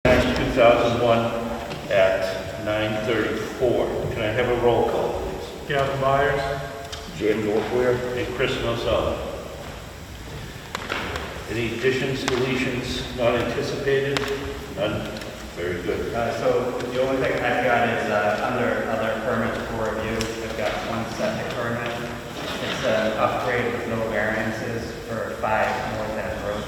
2001 at 9:34. Can I have a roll call, please? Gavin Byers. James Wolfweir. And Chris Nosella. Any additions, deletions, not anticipated? None? Very good. So the only thing I've got is under other permits for review, I've got one septic permit. It's an upgrade with no variances for 5 North End Road.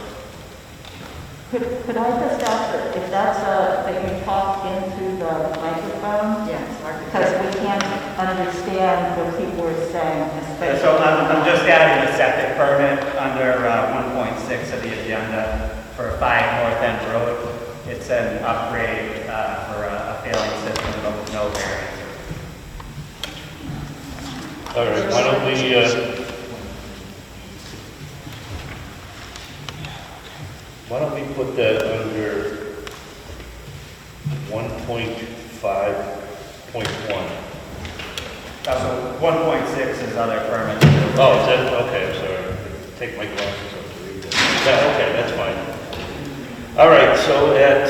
Could I just ask if that's that you talk into the microphone? Yes. Because we can't understand what people are saying, especially. So I'm just adding the septic permit under 1.6 of the agenda for 5 North End Road. It's an upgrade for a failing system with no variances. All right, why don't we, put that under 1.5.1? So 1.6 is other permits. Oh, is that, okay, I'm sorry. Take my glasses off to read that. Yeah, okay, that's fine. All right, so at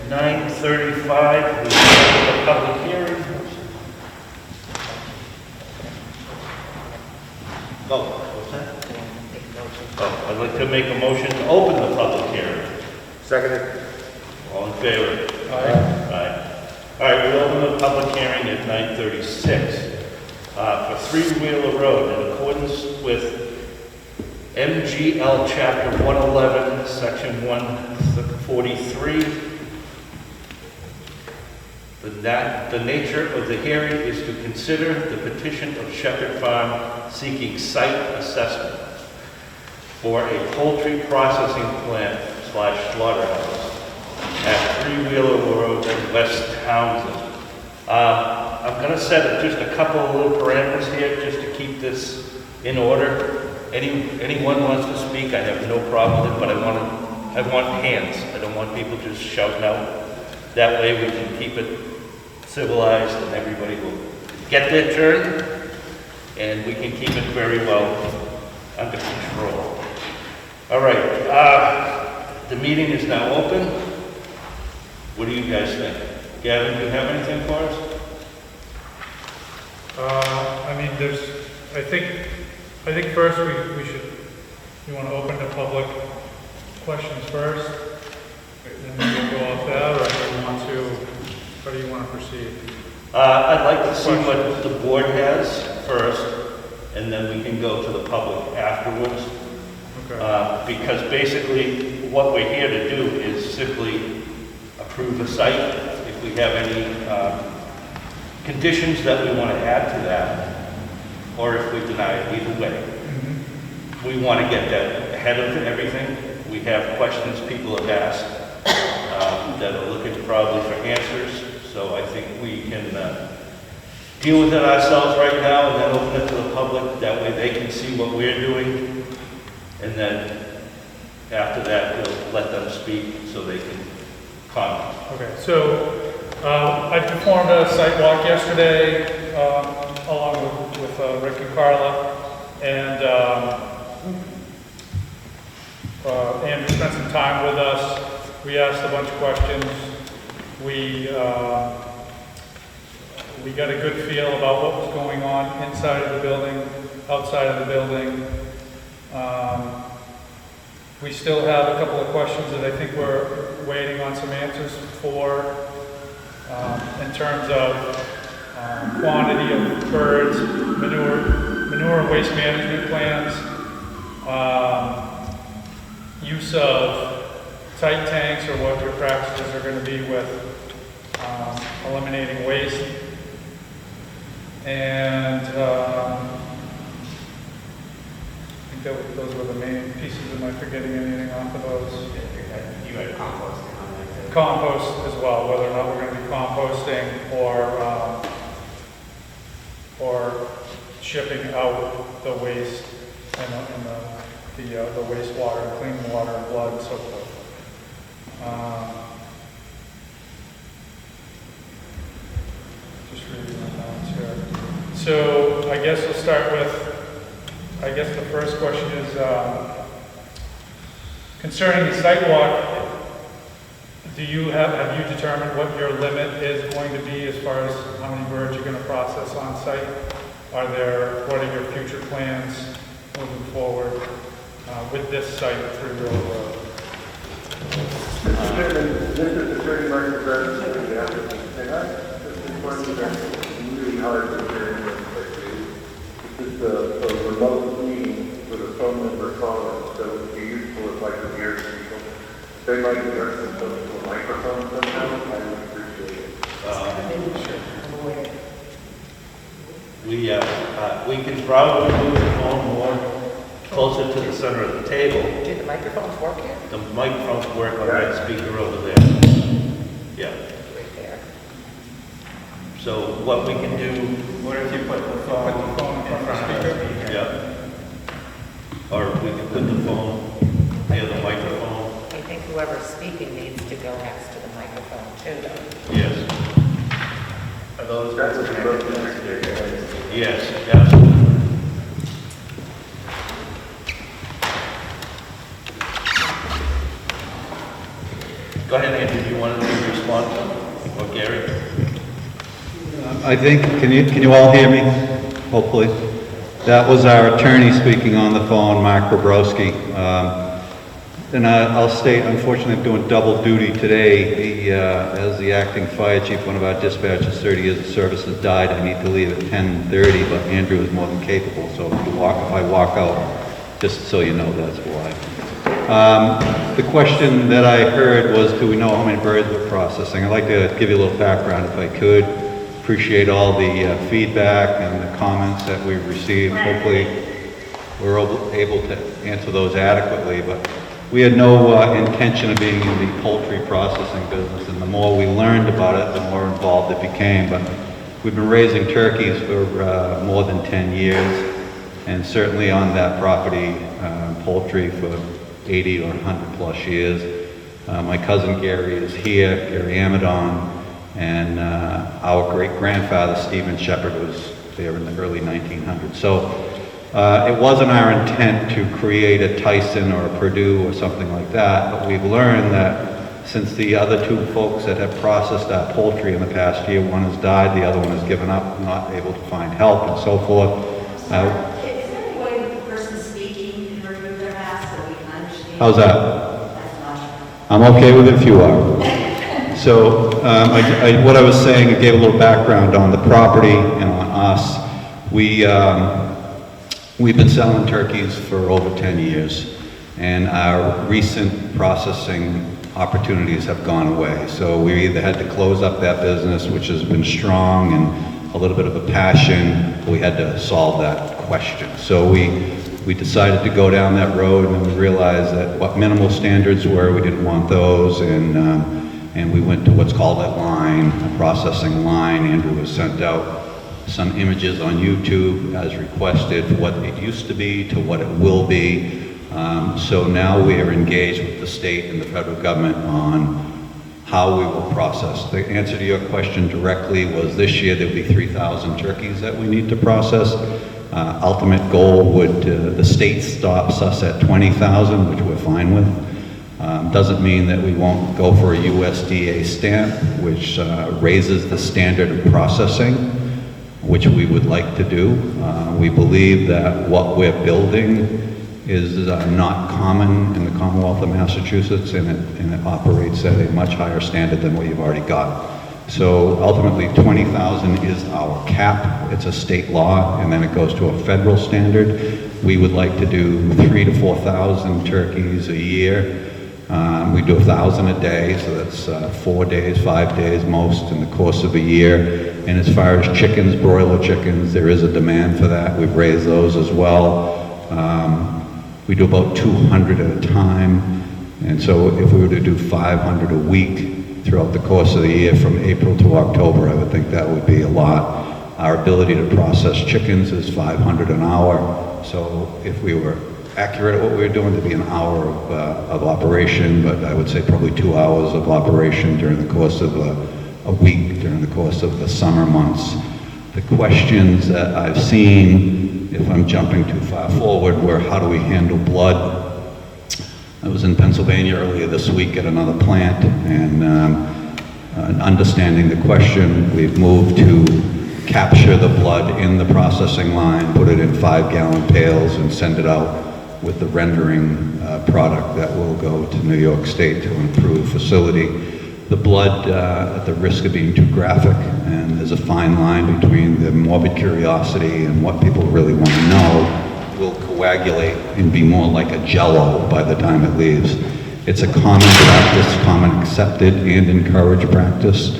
9:35, we have a public hearing. Oh, what's that? Oh, I'd like to make a motion to open the public hearing. Seconded. All in favor? Aye. Aye. All right, we'll open the public hearing at 9:36 for Three Wheeler Road in accordance with MGL Chapter 111, Section 143. The nature of the hearing is to consider the petition of Shepherd Farm seeking site assessment for a poultry processing plant / slaughterhouse at Three Wheeler Road in West Townsend. I'm going to set just a couple of little parameters here just to keep this in order. Anyone wants to speak, I have no problem with it, but I want hands. I don't want people just shouting out. That way we can keep it civilized and everybody will get their turn and we can keep it very well under control. All right, the meeting is now open. What do you guys think? Gavin, do you have anything for us? I think first we should, you want to open to public questions first? Then we'll go off that, or how do you want to proceed? I'd like to see what the board has first, and then we can go to the public afterwards. Okay. Because basically what we're here to do is simply approve the site. If we have any conditions that we want to add to that, or if we deny it, either way. Mm-hmm. We want to get that ahead of everything. We have questions people have asked that are looking probably for answers. So I think we can deal with it ourselves right now and then open it to the public. That way they can see what we're doing. And then after that, we'll let them speak so they can comment. Okay, so I performed a site walk yesterday along with Rick and Carla, and Andrew spent some time with us. We asked a bunch of questions. We got a good feel about what was going on inside of the building, outside of the building. We still have a couple of questions that I think we're waiting on some answers for in terms of quantity of birds, manure and waste management plans, use of tight tanks or what your practices are going to be with eliminating waste. And those were the main pieces. Am I forgetting anything off of those? You had composting on there too. Compost as well, whether or not we're going to be composting or shipping out the waste and the wastewater, clean water, and blood, and so forth. Just reading my notes here. So I guess we'll start with. I guess the first question is concerning the sidewalk. have you determined what your limit is going to be as far as how many birds you're going to process on site? What are your future plans moving forward with this site through River Road? Mr. Chairman, this is the 30 market residence that we have, and just informed you that it's really hard to hear anyone like this. This is a remote meeting with a phone number calling, so it would be useful if I could hear people. They might direct themselves to a microphone somehow, I would appreciate it. We can probably move the phone more closer to the center of the table. Do the microphones work here? The microphones work on that speaker over there. Yeah. Right there. So what we can do, What if you put the phone Put the phone in front of the speaker? yeah, or we can put the phone near the microphone. I think whoever's speaking needs to go next to the microphone too, though. Yes, Are those That's birds what connected the to vote the speaker? yes, absolutely. Go ahead, Andrew, do you want to respond? Or Gary? I think, can you all hear me? Hopefully. That was our attorney speaking on the phone, Mark Bobrowski. And I'll state, unfortunately, I'm doing double duty today. As the acting fire chief, one of our dispatchers, 30 years of service, has died. I need to leave at 10:30, but Andrew is more than capable. So if I walk out, just so you know, that's why. The question that I heard was, do we know how many birds we're processing? I'd like to give you a little background if I could. Appreciate all the feedback and the comments that we've received. Hopefully we're able to answer those adequately, but we had no intention of being in the poultry processing business, and the more we learned about it, the more involved it became. But we've been raising turkeys for more than 10 years, and certainly on that property, poultry for 80 or 100 plus years. My cousin Gary is here, Gary Amadon, and our great-grandfather, Stephen Shepherd, was there in the early 1900s. So it wasn't our intent to create a Tyson or a Purdue or something like that, but we've learned that since the other two folks that have processed our poultry in the past year, one has died, the other one has given up, not able to find help and so forth. Is there any way the person speaking can remove their mask so we can understand? How's that? That's not. I'm okay with it if you are. So what I was saying, I gave a little background on the property and on us. We've been selling turkeys for over 10 years, and our recent processing opportunities have gone away. So we either had to close up that business, which has been strong and a little bit of a passion. We had to solve that question. So we decided to go down that road, and we realized that what minimal standards were, we didn't want those, and we went to what's called a line, a processing line. Andrew has sent out some images on YouTube as requested for what it used to be to what it will be. So now we are engaged with the state and the federal government on how we will process. The answer to your question directly was this year there'll be 3,000 turkeys that we need to process. Ultimate goal would, the state stops us at 20,000, which we're fine with. Doesn't mean that we won't go for a USDA stamp, which raises the standard of processing, which we would like to do. We believe that what we're building is not common in the Commonwealth of Massachusetts, and it operates at a much higher standard than what you've already got. So ultimately 20,000 is our cap. It's a state law, and then it goes to a federal standard. We would like to do 3,000 to 4,000 turkeys a year. We do 1,000 a day, so that's 4 days, 5 days most in the course of a year. And as far as chickens, broiler chickens, there is a demand for that. We've raised those as well. We do about 200 at a time. And so if we were to do 500 a week throughout the course of the year from April to October, I would think that would be a lot. Our ability to process chickens is 500 an hour. So if we were accurate at what we were doing, to be an hour of operation, but I would say probably 2 hours of operation during the course of a week, during the course of the summer months. The questions that I've seen, if I'm jumping too far forward, were how do we handle blood? That was in Pennsylvania earlier this week at another plant, and understanding the question, we've moved to capture the blood in the processing line, put it in 5-gallon pails, and send it out with the rendering product that will go to New York State to improve facility. The blood, at the risk of being too graphic, and there's a fine line between the morbid curiosity and what people really want to know, will coagulate and be more like a jello by the time it leaves. It's a common practice, common accepted and encouraged practice,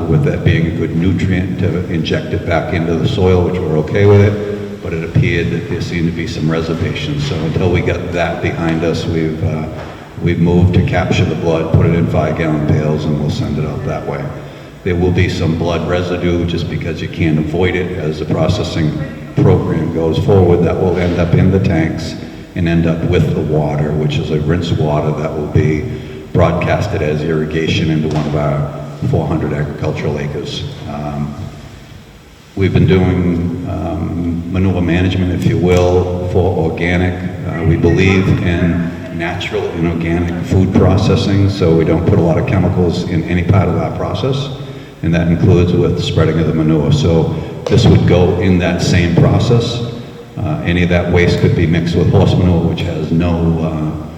with that being a good nutrient to inject it back into the soil, which we're okay with it, but it appeared that there seemed to be some reservations. So until we got that behind us, we've moved to capture the blood, put it in 5-gallon pails, and we'll send it out that way. There will be some blood residue just because you can't avoid it as the processing program goes forward. That will end up in the tanks and end up with the water, which is a rinse water that will be broadcasted as irrigation into one of our 400 agricultural acres. We've been doing manure management, if you will, for organic. We believe in natural and organic food processing, so we don't put a lot of chemicals in any part of our process, and that includes with spreading of the manure. So this would go in that same process. Any of that waste could be mixed with horse manure, which has no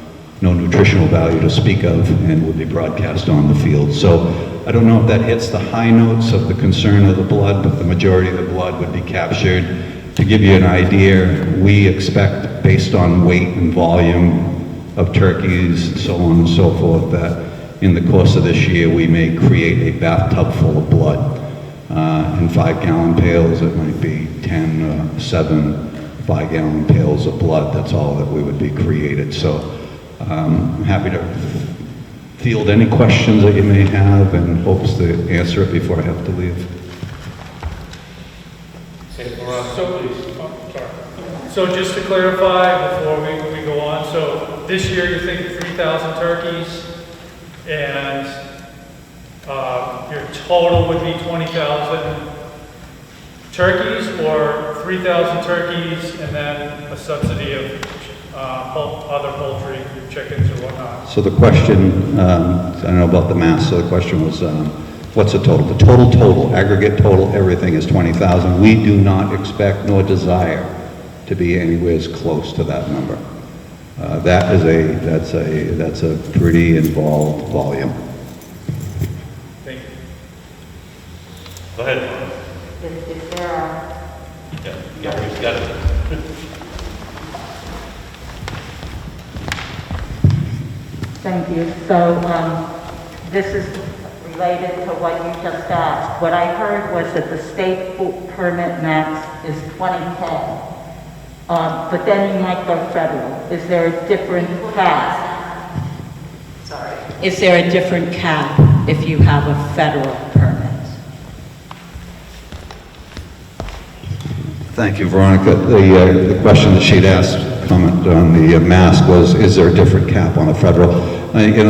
nutritional value to speak of, and would be broadcast on the field. So I don't know if that hits the high notes of the concern of the blood, but the majority of the blood would be captured. To give you an idea, we expect, based on weight and volume of turkeys and so on and so forth, that in the course of this year we may create a bathtub full of blood. In 5-gallon pails, it might be 10 or 7 5-gallon pails of blood. That's all that we would be created. So I'm happy to field any questions that you may have, and hopes to answer it before I have to leave. So just to clarify before we go on, so this year you're thinking 3,000 turkeys, and your total would be 20,000 turkeys, or 3,000 turkeys and then a subsidy of other poultry, chickens or whatnot? So the question, I don't know about the math, so the question was, what's the total? The total, aggregate total, everything is 20,000. We do not expect nor desire to be anywhere close to that number. That's a pretty involved volume. Thank you. Go ahead. If there are, Yeah, we've got it. thank you. So this is related to what you just asked. What I heard was that the state permit max is 20K. But then you might go federal. Is there a different cap? Sorry. Is there a different cap if you have a federal permit? Thank you, Veronica. The question that she'd asked, comment on the mask, was, is there a different cap on the federal?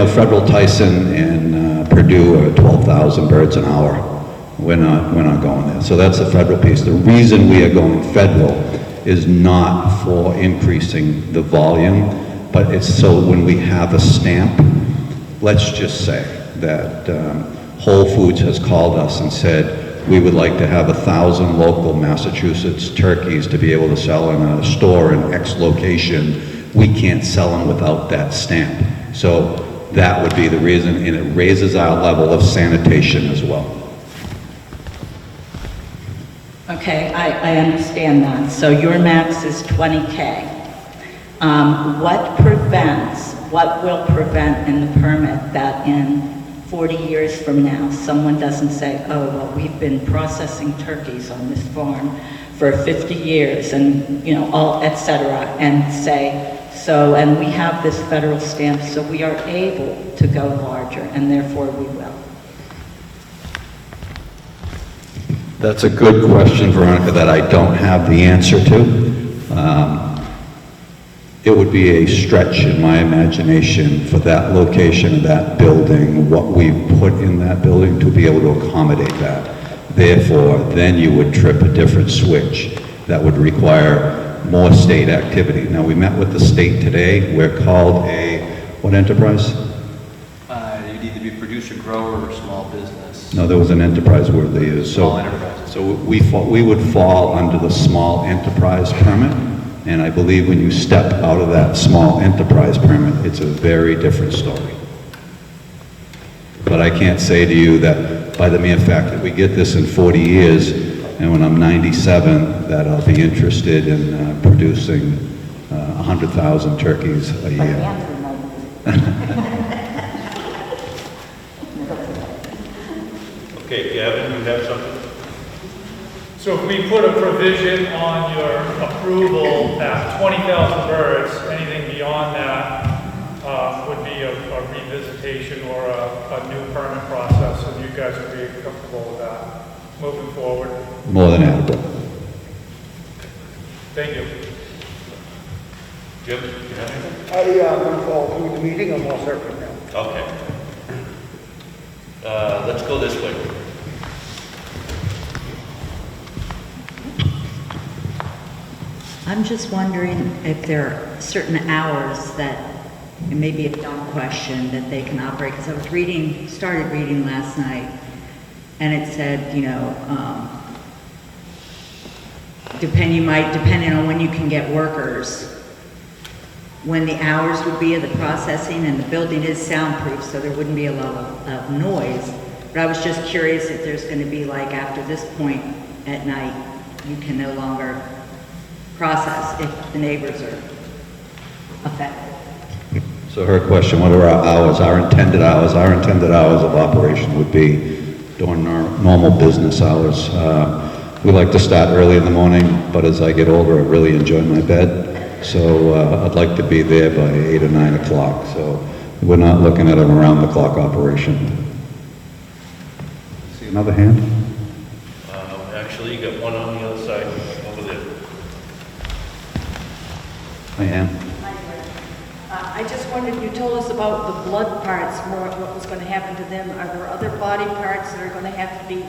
Federal Tyson and Purdue are 12,000 birds an hour. We're not going there. So that's the federal piece. The reason we are going federal is not for increasing the volume, but it's so when we have a stamp, let's just say that Whole Foods has called us and said, we would like to have 1,000 local Massachusetts turkeys to be able to sell in a store in X location. We can't sell them without that stamp. So that would be the reason, and it raises our level of sanitation as well. Okay, I understand that. So your max is 20K. What will prevent in the permit that in 40 years from now, someone doesn't say, oh, well, we've been processing turkeys on this farm for 50 years and, all, et cetera, and say, so, and we have this federal stamp, so we are able to go larger, and therefore we will. That's a good question, Veronica, that I don't have the answer to. It would be a stretch in my imagination for that location, that building, what we put in that building to be able to accommodate that. Therefore, then you would trip a different switch that would require more state activity. Now, we met with the state today. We're called a What enterprise? You'd either be producer, grower, or small business. No, there was an enterprise word they used. Small enterprise. So we would fall under the small enterprise permit, and I believe when you step out of that small enterprise permit, it's a very different story. But I can't say to you that by the mere fact that we get this in 40 years, and when I'm 97, that I'll be interested in producing 100,000 turkeys a year. Okay, Gavin, you have something? So if we put a provision on your approval at 20,000 birds, anything beyond that would be a revisitation or a new permit process, and you guys would be comfortable with that moving forward. More than adequate. Thank you. Jim, you have anything? I'm going to follow through the meeting, I'm all set for now. Okay. Let's go this way. I'm just wondering if there are certain hours that, it may be a dumb question, that they can operate, because I was started reading last night, and it said, depending on when you can get workers, when the hours would be of the processing, and the building is soundproof, so there wouldn't be a lot of noise. But I was just curious if there's going to be, like, after this point at night, you can no longer process if the neighbors are affected. So her question, what are our hours, our intended hours? Our intended hours of operation would be during our normal business hours. We like to start early in the morning, but as I get older, I really enjoy my bed. So I'd like to be there by 8 or 9 o'clock. So we're not looking at an around-the-clock operation. See another hand? Actually, you got one on the other side over there. I am. I just wondered, you told us about the blood parts, more what was going to happen to them. Are there other body parts that are going to have to be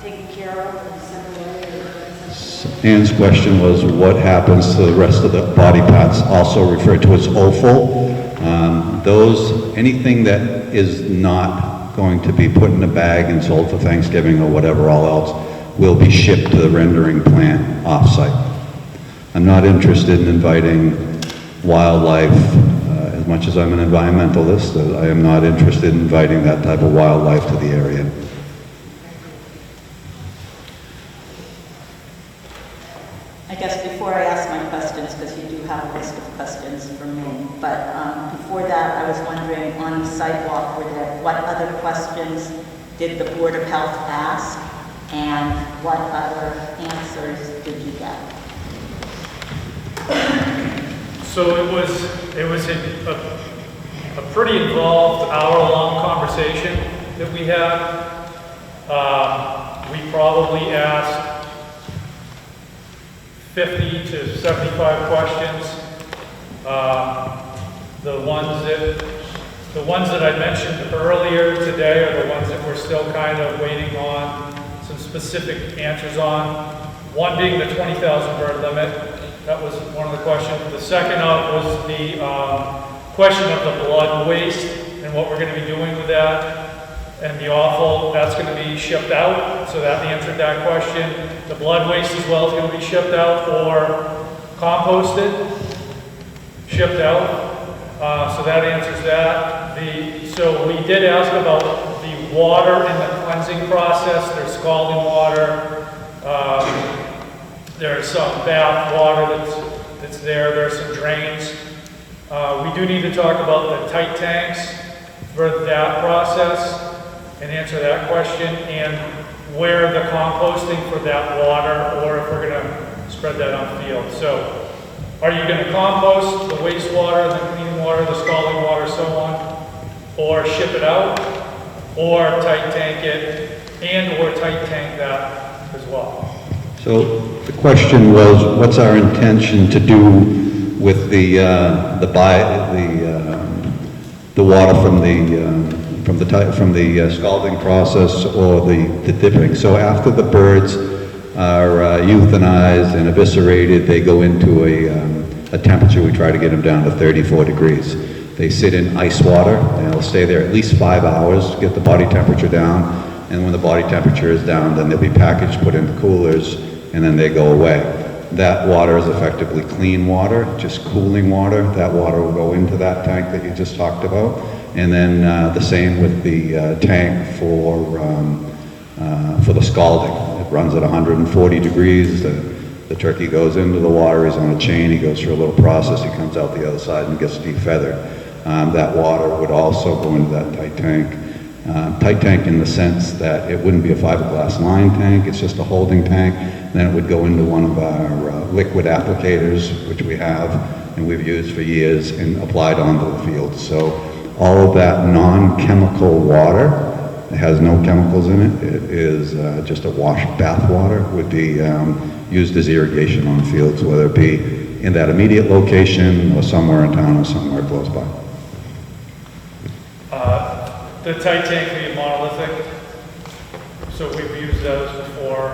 taken care of in some way? Ann's question was, what happens to the rest of the body parts, also referred to as offal? Anything that is not going to be put in a bag and sold for Thanksgiving or whatever all else will be shipped to the rendering plant off-site. I'm not interested in inviting wildlife, as much as I'm an environmentalist, I am not interested in inviting that type of wildlife to the area. I guess before I ask my questions, because you do have a list of questions for me, but before that, I was wondering on the sidewalk, what other questions did the Board of Health ask, and what other answers did you get? So it was a pretty involved hour-long conversation that we had. We probably asked 50 to 75 questions. The ones that I mentioned earlier today are the ones that we're still kind of waiting on some specific answers on. One being the 20,000 bird limit. That was one of the questions. The second up was the question of the blood waste and what we're going to be doing with that. And the offal, that's going to be shipped out. So that answered that question. The blood waste as well is going to be shipped out or composted, shipped out. So that answers that. So we did ask about the water in the cleansing process. There's scalding water. There's some bath water that's there. There's some drains. We do need to talk about the tight tanks for that process and answer that question, and where the composting for that water, or if we're going to spread that on field. So, are you going to compost the wastewater, the clean water, the scalding water, so on, or ship it out, or tight tank it, or tight tank that as well? So the question was, what's our intention to do with the water from the scalding process or the dipping? So after the birds are euthanized and eviscerated, they go into a temperature, we try to get them down to 34 degrees. They sit in ice water, and they'll stay there at least 5 hours to get the body temperature down, and when the body temperature is down, then they'll be packaged, put into coolers, and then they go away. That water is effectively clean water, just cooling water. That water will go into that tank that you just talked about. And then the same with the tank for the scalding. It runs at 140 degrees. The turkey goes into the water, he's on a chain, he goes through a little process, he comes out the other side and gets defeathered. That water would also go into that tight tank. Tight tank in the sense that it wouldn't be a fiberglass lined tank, it's just a holding tank. Then it would go into one of our liquid applicators, which we have and we've used for years and applied onto the field. So all of that non-chemical water, it has no chemicals in it, it is just a wash bath water, would be used as irrigation on fields, whether it be in that immediate location or somewhere in town or somewhere close by. The tight tank being monolithic, so we've used those before.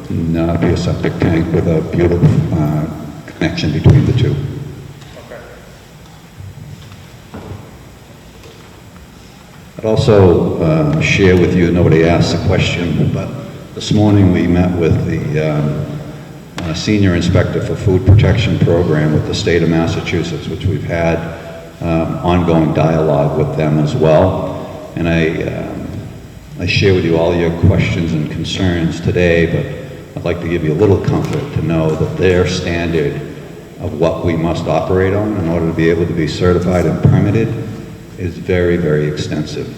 No, it'd be a septic tank with a beautiful connection between the two. Okay. I'd also share with you, nobody asked the question, but this morning we met with the Senior Inspector for Food Protection Program with the state of Massachusetts, which we've had ongoing dialogue with them as well. And I share with you all your questions and concerns today, but I'd like to give you a little comfort to know that their standard of what we must operate on in order to be able to be certified and permitted is very, very extensive.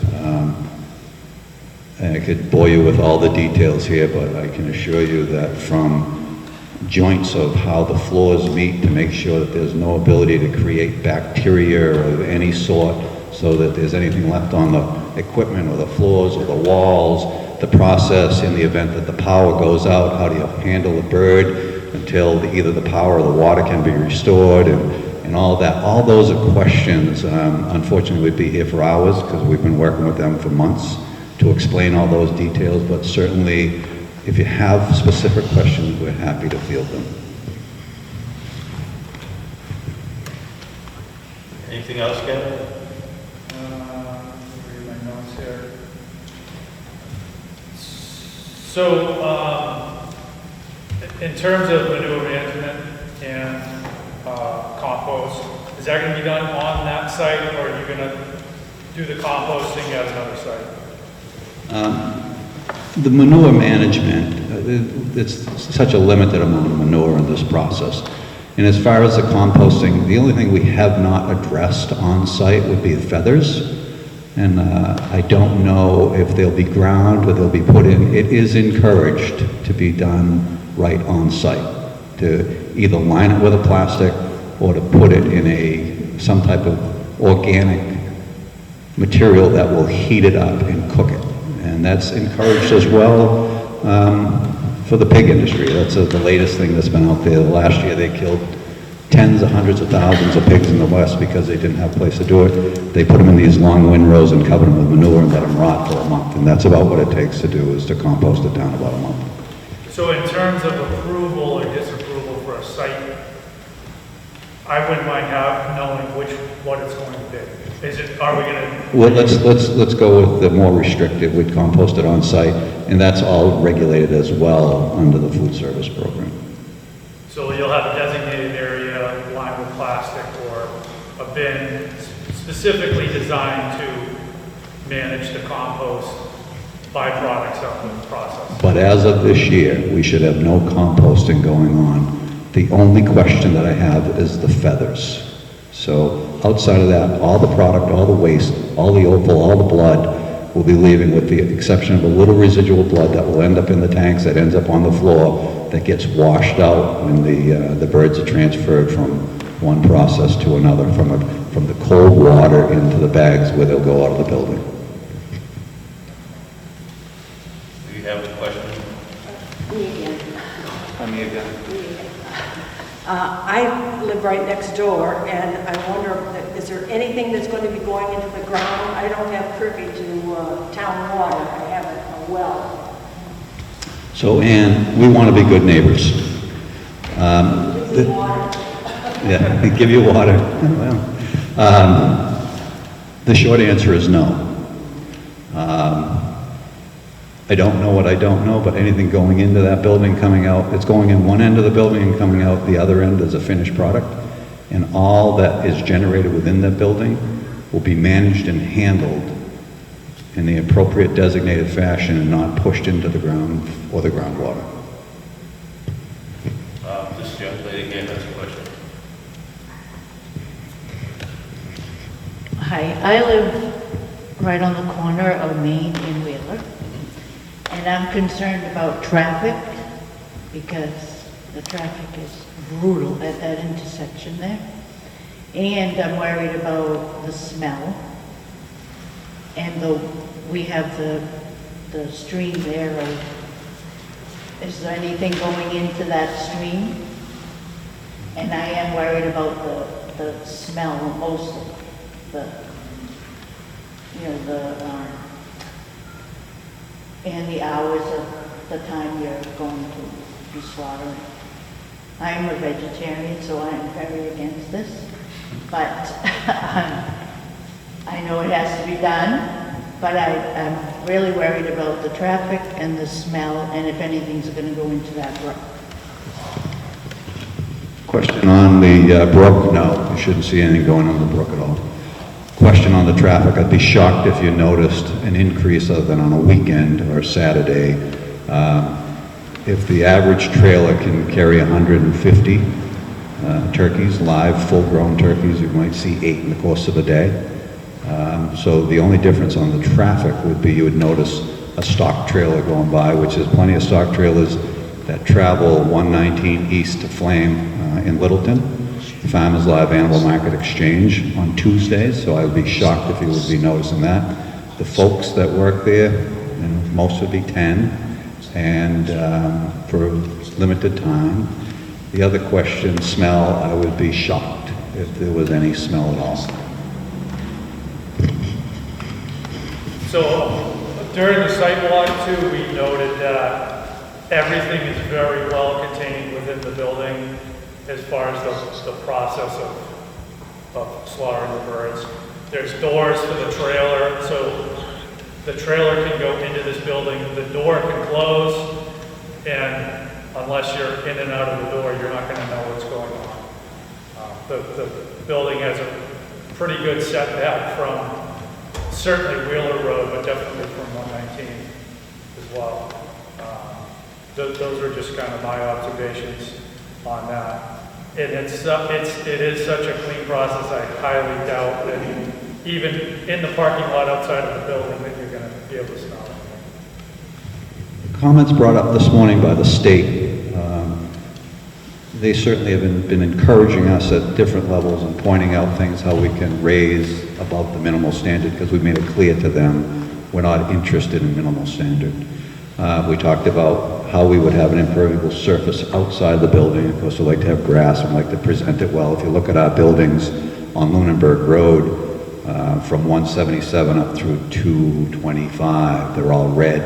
And I could bore you with all the details here, but I can assure you that from joints of how the floors meet to make sure that there's no ability to create bacteria of any sort so that there's anything left on the equipment or the floors or the walls, the process in the event that the power goes out, how do you handle a bird until either the power or the water can be restored, and all that. All those are questions. Unfortunately, we'd be here for hours because we've been working with them for months to explain all those details, but certainly if you have specific questions, we're happy to field them. Anything else, Kevin? Read my notes here. So, in terms of manure management and compost, is that going to be done on that site, or are you going to do the composting at another site? The manure management, it's such a limited amount of manure in this process. And as far as the composting, the only thing we have not addressed on site would be feathers. And I don't know if they'll be ground or they'll be put in. It is encouraged to be done right on site, to either line it with a plastic or to put it in some type of organic material that will heat it up and cook it. And that's encouraged as well for the pig industry. That's the latest thing that's been out there. Last year they killed tens of hundreds of thousands of pigs in the West because they didn't have a place to do it. They put them in these long windrows and covered them with manure and let them rot for a month. And that's about what it takes to do, is to compost it down about a month. So in terms of approval or disapproval for a site, I wouldn't mind knowing what it's going to be. Are we going to? Well, let's go with the more restrictive. We'd compost it on site, and that's all regulated as well under the food service program. So you'll have a designated area lined with plastic or a bin specifically designed to manage the compost byproducts of the process. But as of this year, we should have no composting going on. The only question that I have is the feathers. So outside of that, all the product, all the waste, all the offal, all the blood will be leaving, with the exception of a little residual blood that will end up in the tanks, that ends up on the floor, that gets washed out when the birds are transferred from one process to another, from the cold water into the bags where they'll go out of the building. Do you have a question? I live right next door, and I wonder, is there anything that's going to be going into the ground? I don't have privy to town water. I have a well. So, Ann, we want to be good neighbors. Yeah, give you water. Well, the short answer is no. I don't know what I don't know, but anything going into that building, coming out, it's going in one end of the building and coming out the other end as a finished product. And all that is generated within that building will be managed and handled in the appropriate designated fashion and not pushed into the ground or the groundwater. This young lady here has a question. Hi, I live right on the corner of Main and Wheeler, and I'm concerned about traffic because the traffic is brutal at that intersection there. And I'm worried about the smell. And we have the stream there. Is there anything going into that stream? And I am worried about the smell most of and the hours of the time you're going to be slaughtering. I am a vegetarian, so I am very against this, but I know it has to be done, but I'm really worried about the traffic and the smell, and if anything's going to go into that brook. Question on the brook? No, you shouldn't see anything going on the brook at all. Question on the traffic, I'd be shocked if you noticed an increase other than on a weekend or Saturday. If the average trailer can carry 150 turkeys, live, full-grown turkeys, you might see 8 in the course of a day. So the only difference on the traffic would be you would notice a stock trailer going by, which is plenty of stock trailers that travel 119 east to Flame in Littleton. Farmers Live Animal Market Exchange on Tuesdays, so I would be shocked if you would be noticing that. The folks that work there, most would be 10, and for limited time. The other question, smell, I would be shocked if there was any smell at all. So during the site walk too, we noted that everything is very well contained within the building as far as the process of slaughtering the birds. There's doors for the trailer, so the trailer can go into this building, the door can close, and unless you're in and out of the door, you're not going to know what's going on. The building has a pretty good setback from certainly Wheeler Road, but definitely from 119 as well. Those are just kind of my observations on that. And it is such a clean process, I highly doubt that even in the parking lot outside of the building that you're going to be able to smell it. Comments brought up this morning by the state. They certainly have been encouraging us at different levels and pointing out things how we can raise above the minimal standard, because we've made it clear to them we're not interested in minimal standard. We talked about how we would have an impermeable surface outside the building. Of course, we like to have grass and we like to present it well. If you look at our buildings on Lunenburg Road, from 177 up through 225, they're all red.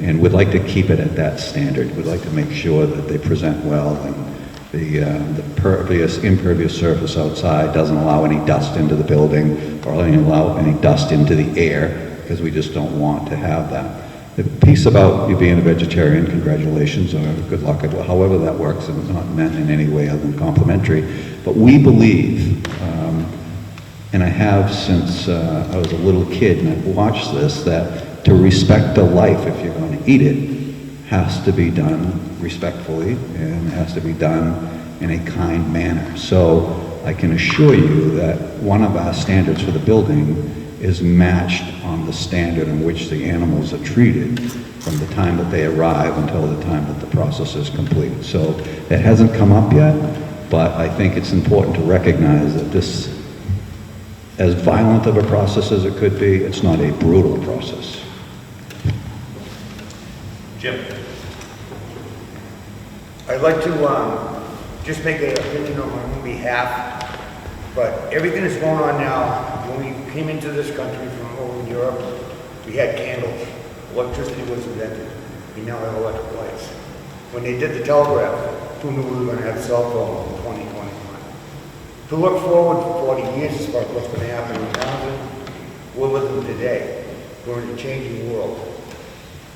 And we'd like to keep it at that standard. We'd like to make sure that they present well, and the impervious surface outside doesn't allow any dust into the building or allow any dust into the air, because we just don't want to have that. The piece about you being a vegetarian, congratulations, or good luck at however that works, and it's not meant in any way other than complimentary. But we believe, and I have since I was a little kid and I've watched this, that to respect a life, if you're going to eat it, has to be done respectfully and has to be done in a kind manner. So I can assure you that one of our standards for the building is matched on the standard in which the animals are treated from the time that they arrive until the time that the process is complete. So it hasn't come up yet, but I think it's important to recognize that this, as violent of a process as it could be, it's not a brutal process. Jim? I'd like to just make an opinion on my own behalf, but everything that's going on now, when we came into this country from over in Europe, we had candles. Electricity was invented. We now have electric lights. When they did the telegraph, who knew we were going to have cell phones in 2021? to look forward for 40 years as far as what's going to happen in Townsend, we're living today. We're in a changing world.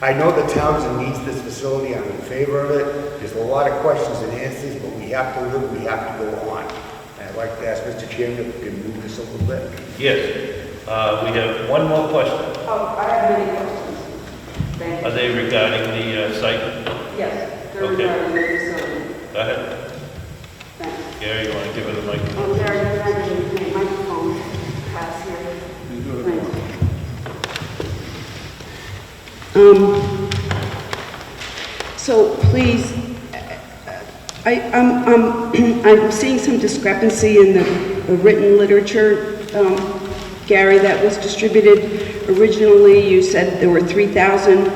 I know that Townsend needs this facility. I'm in favor of it. There's a lot of questions and answers, but we have to live, we have to go on. And I'd like to ask Mr. Chairman if we can move this a little bit. Yes. We have one more question. Oh, I have many questions. Thank you. Are they regarding the site? Yes, they're Okay. regarding the facility. Go ahead. Thanks. Gary, you want to give her the microphone? There are the microphone pass here. Thanks. So please, I'm seeing some discrepancy in the written literature, Gary, that was distributed. Originally, you said there were 3,000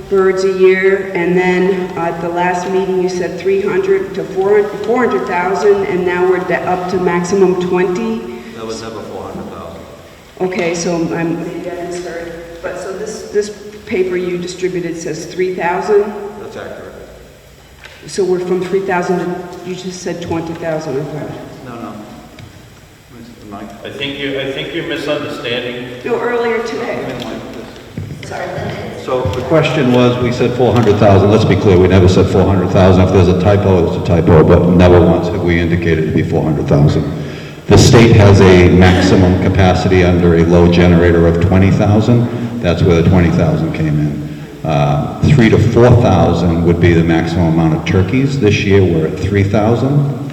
birds a year, and then at the last meeting, you said 300 to 400,000, and now we're up to maximum 20. That was never 400,000. Okay, so maybe I misheard, but so this paper you distributed says 3,000? That's accurate. So we're from 3,000 to, you just said 20,000, I thought. No. Mike? I think you're misunderstanding. No, earlier today. So the question was, we said 400,000. Let's be clear, we never said 400,000. If there's a typo, it's a typo, but never once have we indicated to be 400,000. The state has a maximum capacity under a load generator of 20,000. That's where the 20,000 came in. 3,000 to 4,000 would be the maximum amount of turkeys. This year, we're at 3,000.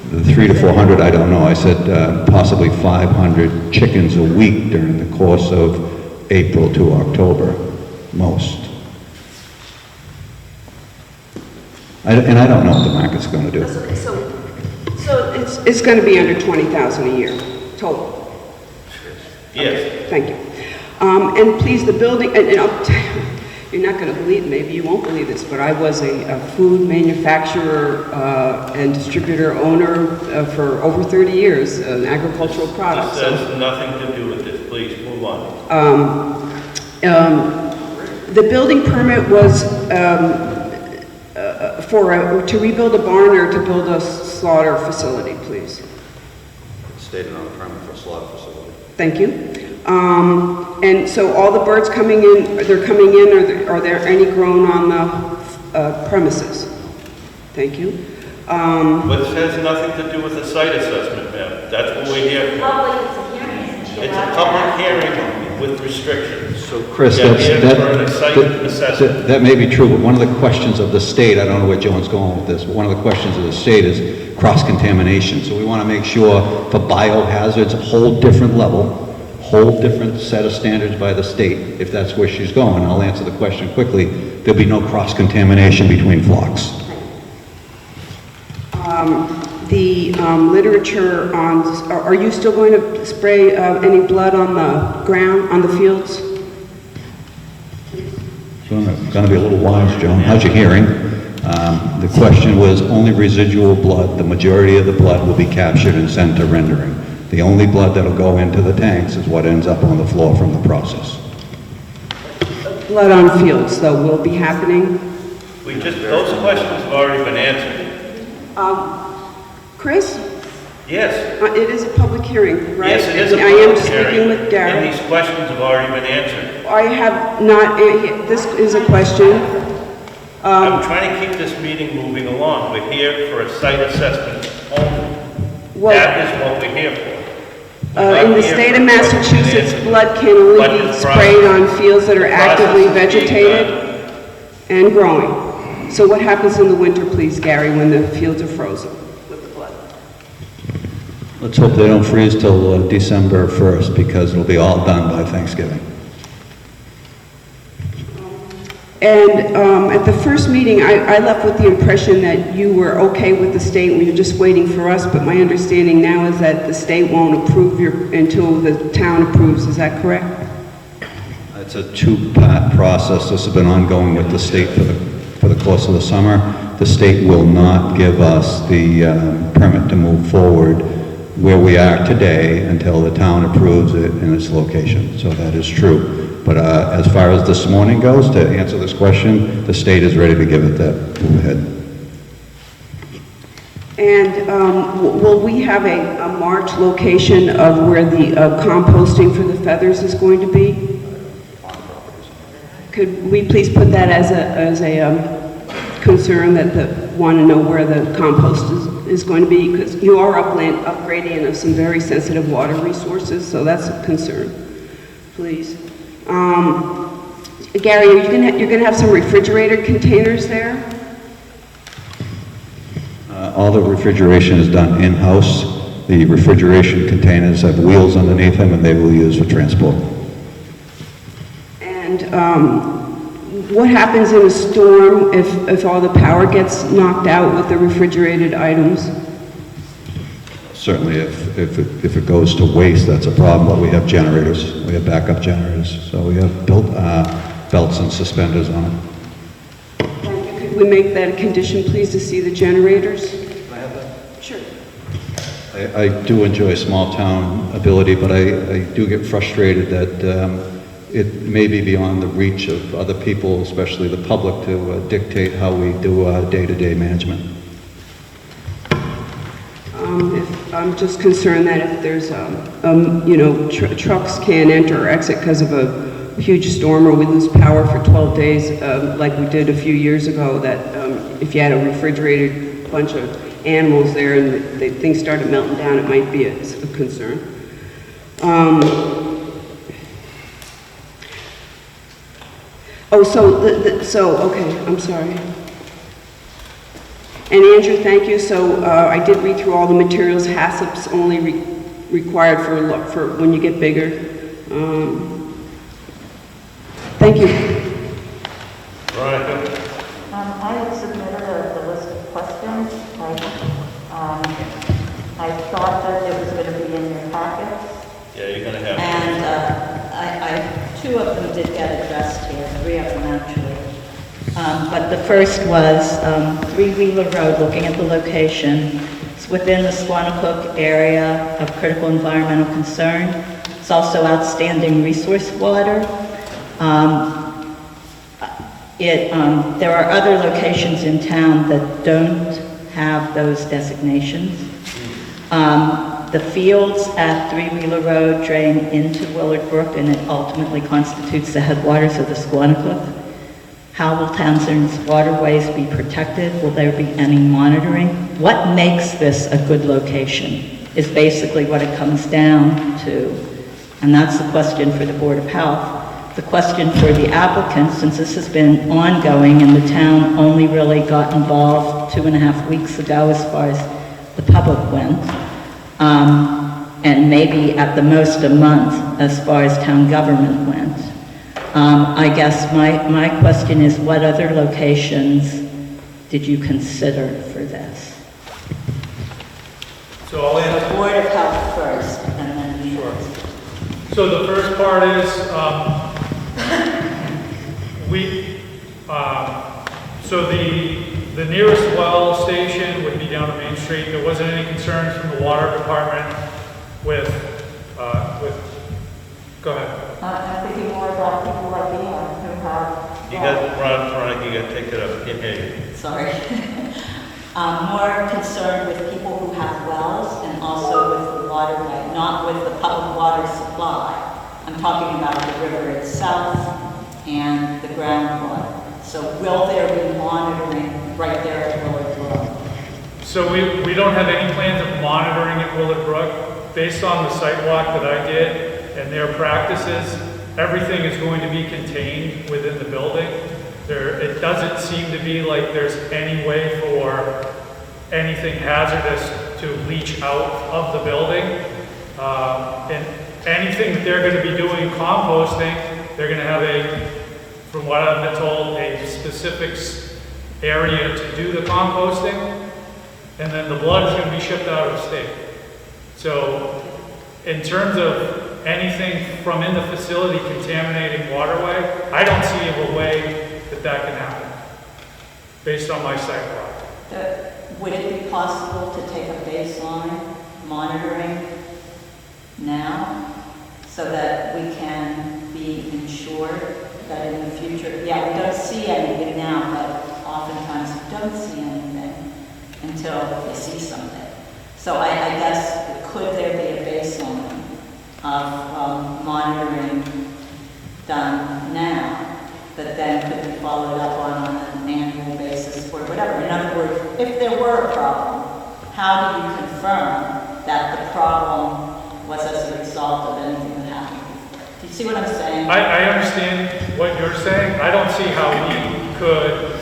The 300 to 400, I don't know. I said possibly 500 chickens a week during the course of April to October, most. And I don't know what the market's going to do. So it's going to be under 20,000 a year, total? Yes. Thank you. And please, the building, and you're not going to believe, maybe you won't believe this, but I was a food manufacturer and distributor owner for over 30 years, an agricultural product. This has nothing to do with this. Please move on. The building permit was to rebuild a barn or to build a slaughter facility, please. Stated on the permit for a slaughter facility. Thank you. And so all the birds coming in, they're coming in, or are there any grown on the premises? Thank you. But it has nothing to do with the site assessment, ma'am. That's what we're here for. It's a public hearing with restrictions. So Chris, Yeah, here for a site assessment. that may be true, but one of the questions of the state, I don't know where Joan's going with this, but one of the questions of the state is cross-contamination. So we want to make sure for biohazards, a whole different level, whole different set of standards by the state, if that's where she's going. I'll answer the question quickly. There'll be no cross-contamination between flocks. The literature on, are you still going to spray any blood on the ground, on the fields? It's going to be a little wise, Joan. How's your hearing? The question was only residual blood. The majority of the blood will be captured and sent to rendering. The only blood that'll go into the tanks is what ends up on the floor from the process. Blood on fields, though, will be happening? Those questions have already been answered. Chris? Yes. It is a public hearing, right? Yes, it is a I am public hearing. speaking with Gary. And these questions have already been answered. I have not, this is a question. I'm trying to keep this meeting moving along. We're here for a site assessment only. That is what we're here for. In the state of Massachusetts, blood can only be sprayed on fields that are actively vegetated and growing. So what happens in the winter, please, Gary, when the fields are frozen with the blood? Let's hope they don't freeze till December 1st, because it'll be all done by Thanksgiving. And at the first meeting, I left with the impression that you were okay with the state and you're just waiting for us, but my understanding now is that the state won't approve until the town approves. Is that correct? It's a two-part process. This has been ongoing with the state for the course of the summer. The state will not give us the permit to move forward where we are today until the town approves it in its location. So that is true. But as far as this morning goes, to answer this question, the state is ready to give it that move ahead. And will we have a marked location of where the composting for the feathers is going to be? Could we please put that as a concern, that want to know where the compost is going to be? Because you are upgrading of some very sensitive water resources, so that's a concern, please. Gary, you're going to have some refrigerated containers there? All the refrigeration is done in-house. The refrigeration containers have wheels underneath them, and they will use for transport. And what happens in a storm if all the power gets knocked out with the refrigerated items? Certainly, if it goes to waste, that's a problem, but we have generators. We have backup generators, so we have belts and suspenders on it. Thank you. Could we make that a condition, please, to see the generators? Can I have that? Sure. I do enjoy small town ability, but I do get frustrated that it may be beyond the reach of other people, especially the public, to dictate how we do day-to-day management. I'm just concerned that if there's, trucks can't enter or exit because of a huge storm, or we lose power for 12 days, like we did a few years ago, that if you had a refrigerated bunch of animals there and things started melting down, it might be a concern. Okay, I'm sorry. And Andrew, thank you. So I did read through all the materials. HACCP's only required for when you get bigger. Thank you. Veronica? I had submitted a list of questions. I thought that it was going to be in your packets. Yeah, you're going to have. And two of them did get addressed here, three of them actually. But the first was 3 Wheeler Road, looking at the location. It's within the Squanicook area of critical environmental concern. It's also outstanding resource water. There are other locations in town that don't have those designations. The fields at 3 Wheeler Road drain into Willard Brook, and it ultimately constitutes the headwaters of the Squanicook. How will Townsend's waterways be protected? Will there be any monitoring? What makes this a good location is basically what it comes down to. And that's the question for the Board of Health. The question for the applicant, since this has been ongoing and the town only really got involved 2.5 weeks ago as far as the public went, and maybe at the most a month as far as town government went. I guess my question is, what other locations did you consider for this? So I'll answer. The Board of Health first, and then you. Sure. So the first part is, so the nearest well station would be down on Main Street. There wasn't any concerns from the water department with, go ahead. I'm thinking more about people like Leon who have. You got, Veronica, you got to take it up. Can't hear you. Sorry. More concerned with people who have wells and also with the waterway, not with the public water supply. I'm talking about the river itself and the groundwater. So will there be monitoring right there at Willard Brook? So we don't have any plans of monitoring at Willard Brook. Based on the site walk that I did and their practices, everything is going to be contained within the building. It doesn't seem to be like there's any way for anything hazardous to leach out of the building. And anything that they're going to be doing composting, they're going to have from what I've been told, a specific area to do the composting, and then the blood is going to be shipped out of state. So in terms of anything from in the facility contaminating waterway, I don't see a way that can happen, based on my site walk. Would it be possible to take a baseline monitoring now so that we can be ensured that in the future, we don't see anything now, but oftentimes we don't see anything. until they see something. So I guess, could there be a baseline of monitoring done now that then could be followed up on an annual basis or whatever? In other words, if there were a problem, how do you confirm that the problem was as a result of anything that happened before? Do you see what I'm saying? I understand what you're saying. I don't see how we could,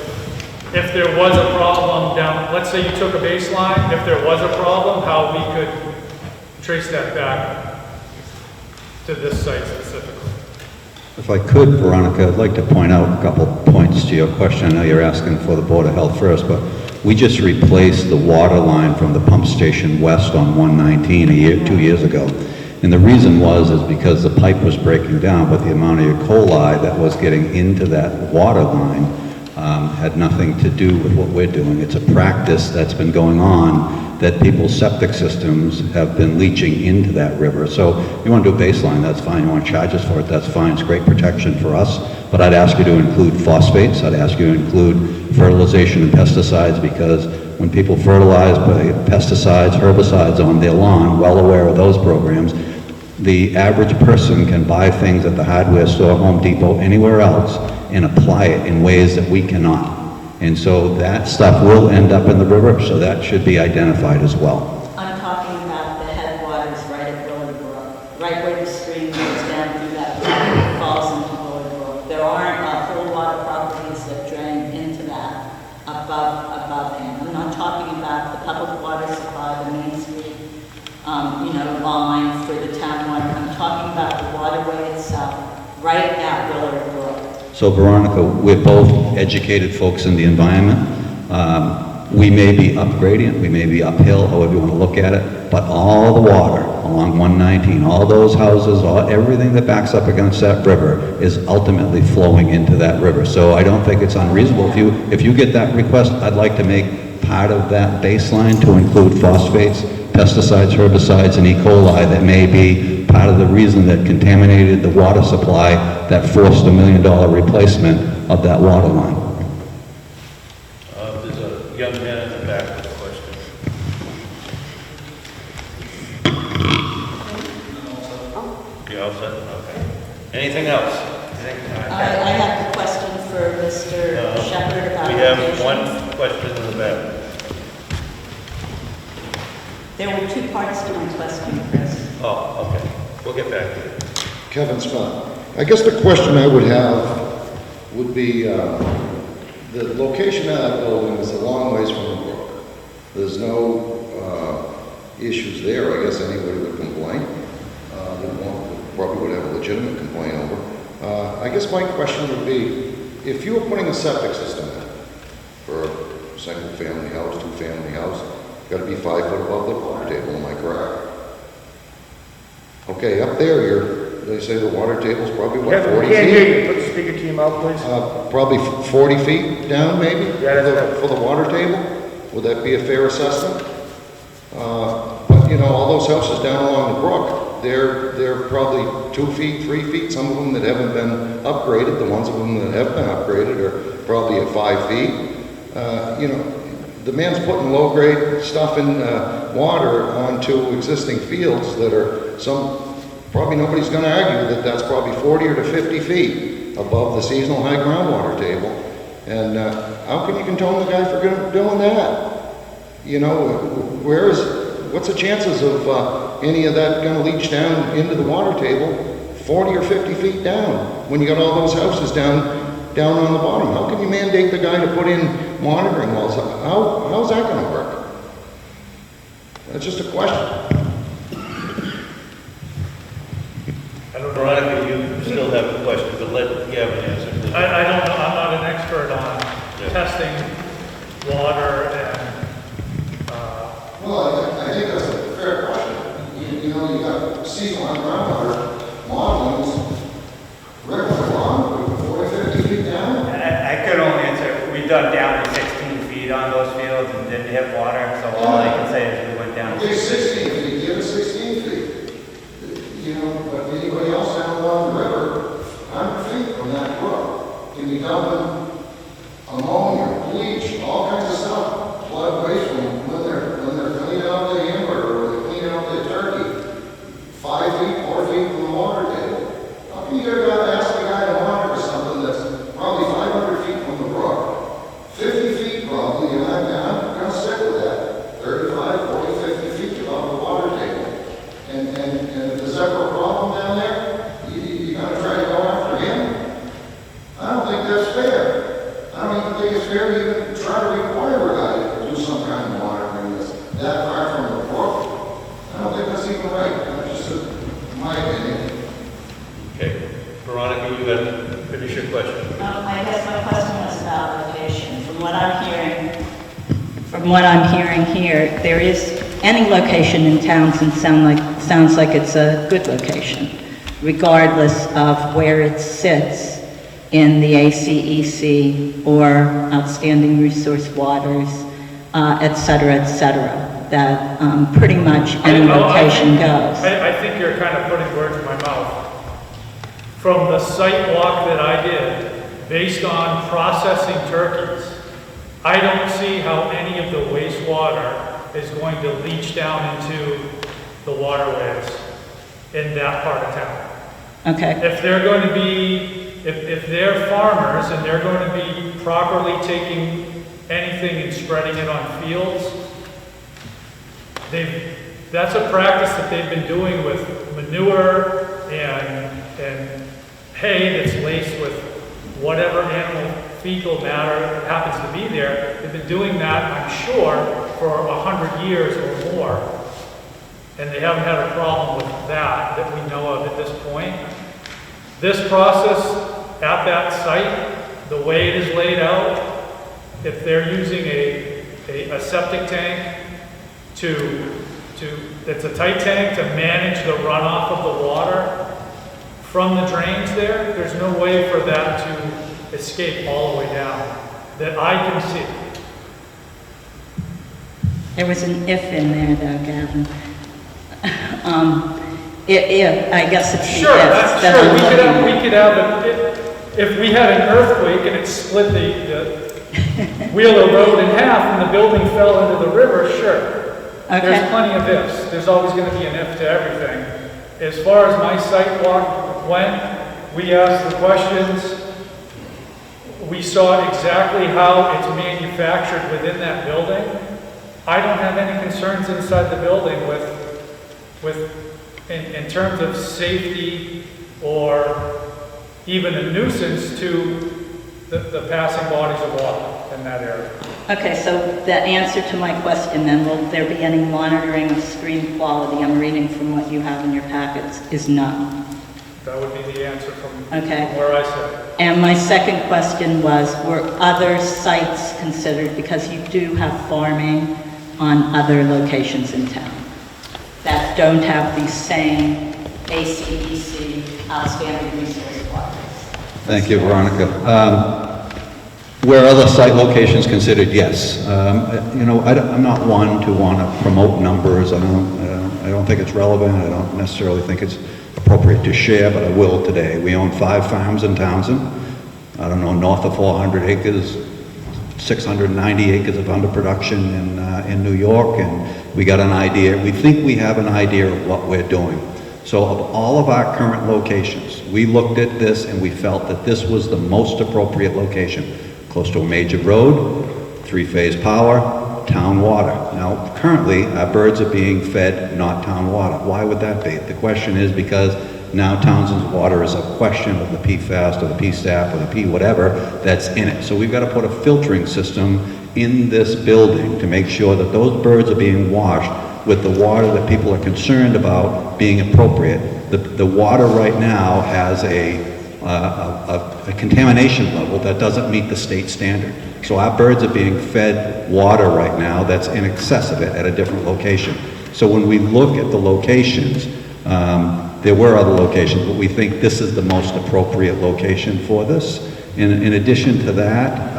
if there was a problem down, let's say you took a baseline, if there was a problem, how we could trace that back to this site specifically. If I could, Veronica, I'd like to point out a couple points to your question. I know you're asking for the Board of Health first, but we just replaced the water line from the pump station west on 119 2 years ago. And the reason is because the pipe was breaking down, but the amount of E. coli that was getting into that water line had nothing to do with what we're doing. It's a practice that's been going on that people's septic systems have been leaching into that river. So you want to do a baseline, that's fine. You want to charge us for it, that's fine. It's great protection for us. But I'd ask you to include phosphates. I'd ask you to include fertilization and pesticides, because when people fertilize pesticides, herbicides on their lawn, well aware of those programs, the average person can buy things at the hardware store, Home Depot, anywhere else, and apply it in ways that we cannot. And so that stuff will end up in the river, so that should be identified as well. I'm talking about the headwaters right at Willard Brook, right where the stream goes down through that property, falls into Willard Brook. There aren't a whole lot of properties that drain into that above him. I'm not talking about the public water supply, the Main Street, line for the town water. I'm talking about the waterway itself, right at Willard Brook. So Veronica, we're both educated folks in the environment. We may be upgradient, we may be uphill, however you want to look at it, but all the water along 119, all those houses, everything that backs up against that river is ultimately flowing into that river. So I don't think it's unreasonable. If you get that request, I'd like to make part of that baseline to include phosphates, pesticides, herbicides, and E. coli that may be part of the reason that contaminated the water supply that forced $1 million replacement of that water line. There's a young man in the back with a question. You all set? Okay. Anything else? I have a question for Mr. Shepherd about We have irrigation. one question in the back. There were two parts to my question, Chris. Oh, okay. We'll get back to you. Kevin Scott. I guess the question I would have would be, the location of that building is a long ways from the brook. There's no issues there. I guess anybody would complain. Probably would have a legitimate complaint over. I guess my question would be, if you were putting a septic system in for a single-family house, two-family house, got to be 5 foot above the water table, am I correct? Okay, up there, they say the water table's probably, what, Kevin, 40 we can't feet? hear you. Put the speaker to your mouth, please. Probably 40 feet down, maybe, Yeah, that's for the water table? Would that be a fair assessment? But, all those houses down along the brook, they're probably 2 feet, 3 feet, some of them that haven't been upgraded. The ones of them that have been upgraded are probably at 5 feet. The man's putting low-grade stuff in water onto existing fields that are probably nobody's going to argue that that's probably 40 or to 50 feet above the seasonal high groundwater table. And how can you condone the guy for doing that? What's the chances of any of that going to leach down into the water table 40 or 50 feet down when you got all those houses down on the bottom? How can you mandate the guy to put in monitoring wells? How's that going to work? That's just a question. Veronica, you still have a question, but let Gavin answer. I don't know, I'm not an expert on testing water and, Well, I think that's a fair question. You got seasonal groundwater modeling, regular lawn, 40, 50 feet down. I could only answer, we dug down to 16 feet on those fields and didn't hit water, so all I can say is we went down. Okay, 16 feet, give it 16 feet. But anybody else down along the river, 100 feet from that brook, can be dumping ammonia, bleach, all kinds of stuff, flood waste from right, that's just my opinion. Okay, Veronica, you got to finish your question. I guess my question was about location. From what I'm hearing here, there is any location in Townsend sounds like it's a good location, regardless of where it sits in the ACEC or Outstanding Resource Waters, et cetera, that pretty much any location goes. I think you're kind of putting words in my mouth. From the site walk that I did, based on processing turkeys, I don't see how any of the wastewater is going to leach down into the waterways in that part of town. Okay. If they're going to be, if they're farmers and they're going to be properly taking anything and spreading it on fields, that's a practice that they've been doing with manure and hay that's laced with whatever animal fecal matter happens to be there. They've been doing that, I'm sure, for 100 years or more. And they haven't had a problem with that we know of at this point. This process at that site, the way it is laid out, if they're using a septic tank it's a tight tank to manage the runoff of the water from the drains there's no way for that to escape all the way down that I can see. There was an if in there though, Gavin. I guess it's Sure, the if that I'm looking at. we could have if we had an earthquake and it split the Wheeler Road in half and the building fell into the river, sure. Okay. There's plenty of ifs. There's always going to be an if to everything. As far as my site walk went, we asked the questions. We saw exactly how it's manufactured within that building. I don't have any concerns inside the building in terms of safety or even a nuisance to the passing bodies of water in that area. Okay, so the answer to my question then, will there be any monitoring of stream quality? I'm reading from what you have in your packets, is no. That would be the answer from Okay. where I sit. And my second question was, were other sites considered, because you do have farming on other locations in town that don't have the same ACEC outstanding resource waters? Thank you, Veronica. Where other site locations considered, yes. I'm not one to want to promote numbers. I don't think it's relevant. I don't necessarily think it's appropriate to share, but I will today. We own 5 farms in Townsend. I don't know, north of 400 acres, 690 acres of underproduction in New York, and we got an idea. We think we have an idea of what we're doing. So of all of our current locations, we looked at this and we felt that this was the most appropriate location. Close to a major road, 3-phase power, town water. Now, currently, our birds are being fed not town water. Why would that be? The question is because now Townsend's water is a question of the PFAS or the PSAP or the P whatever that's in it. So we've got to put a filtering system in this building to make sure that those birds are being washed with the water that people are concerned about being appropriate. The water right now has a contamination level that doesn't meet the state standard. So our birds are being fed water right now that's in excess of it at a different location. So when we look at the locations, there were other locations, but we think this is the most appropriate location for this. In addition to that,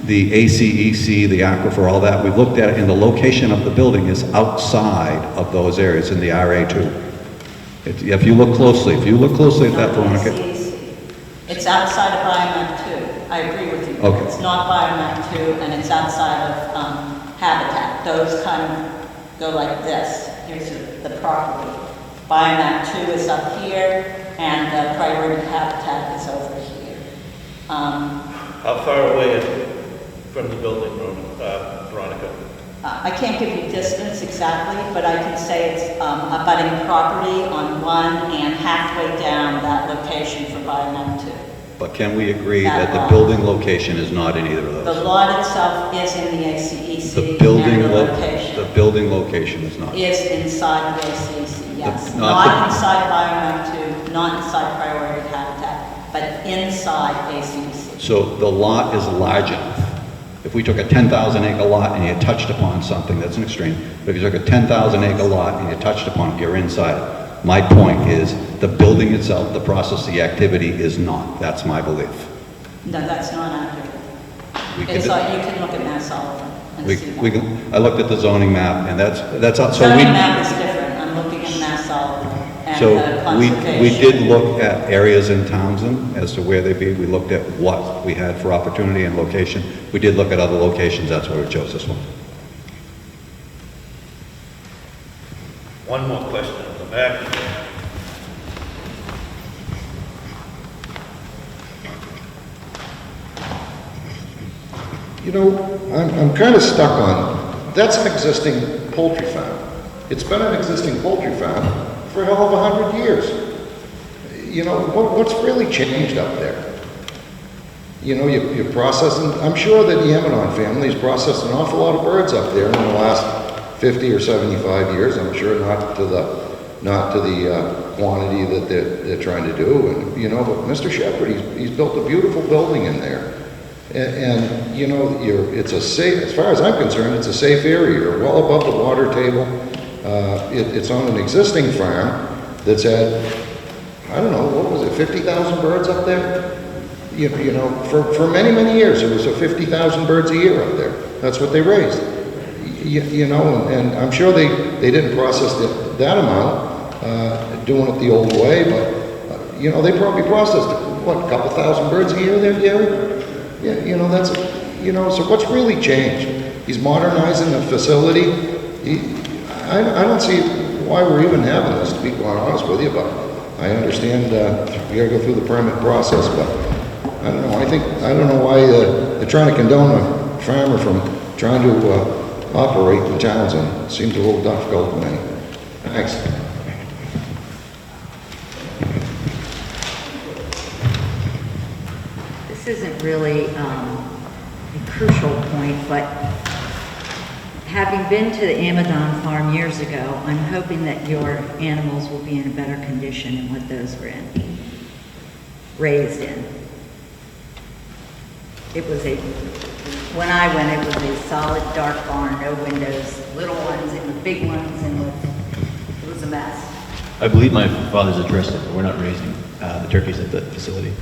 the ACEC, the aquifer, all that, we've looked at it, and the location of the building is outside of those areas in the RA2. If you look closely at that, Veronica. It's outside of Biomac 2. I agree with you. Okay. It's not Biomac 2, and it's outside of habitat. Those kind of go like this. Here's the property. Biomac 2 is up here, and the priority habitat is over here. How far away is it from the building, Veronica? I can't give you distance exactly, but I can say it's abutting property on one and halfway down that location for Biomac 2. But can we agree that the building location is not in either of The those? lot itself is in the ACEC. The building location. The building location is not. Is inside of ACC, yes. not Not the- inside Biome 2, not inside priority habitat, but inside ACC. So the lot is large enough. If we took a 10,000 acre lot and you touched upon something, that's an extreme, but if you took a 10,000 acre lot and you touched upon it, you're inside it. My point is, the building itself, the process, the activity is not. That's my belief. No, that's not accurate. We It's could- like, you can look at Mass Sullivan and see that. I looked at the zoning map, and that's, so Zoning we, map is different. I'm looking at Mass Sullivan and so the conservation. we did look at areas in Townsend as to where they'd be. We looked at what we had for opportunity and location. We did look at other locations, that's why we chose this one. One more question at the back. You know, I'm kind of stuck on, that's an existing poultry farm. It's been an existing poultry farm for a hell of 100 years. You know, what's really changed up there? You know, you're processing, I'm sure that the Amenon family's processed an awful lot of birds up there in the last 50 or 75 years. I'm sure not to the quantity that they're trying to do. And, you know, but Mr. Shepherd, he's built a beautiful building in there. And you know, it's a safe, as far as I'm concerned, it's a safe area. You're well above the water table. It's on an existing farm that's had, I don't know, what was it, 50,000 birds up there? You know, for many, many years, it was a 50,000 birds a year up there. That's what they raised. You know, and I'm sure they didn't process that amount, doing it the old way, but, you know, they probably processed, what, a couple thousand birds a year there, Gary? Yeah, you know, that's, you know, so what's really changed? He's modernizing the facility. I don't see why we're even having this, to be quite honest with you, but I understand we gotta go through the permit process, but I don't know, I don't know why they're trying to condone a farmer from trying to operate in Townsend. It seems a little difficult to me. Thanks. This isn't really a crucial point, but having been to the Amadon farm years ago, I'm hoping that your animals will be in a better condition than what those were raised in. It was when I went, it was a solid dark barn, no windows, little ones and the big ones, and it was a mess. I believe my father's addressed it, but we're not raising the turkeys at the facility.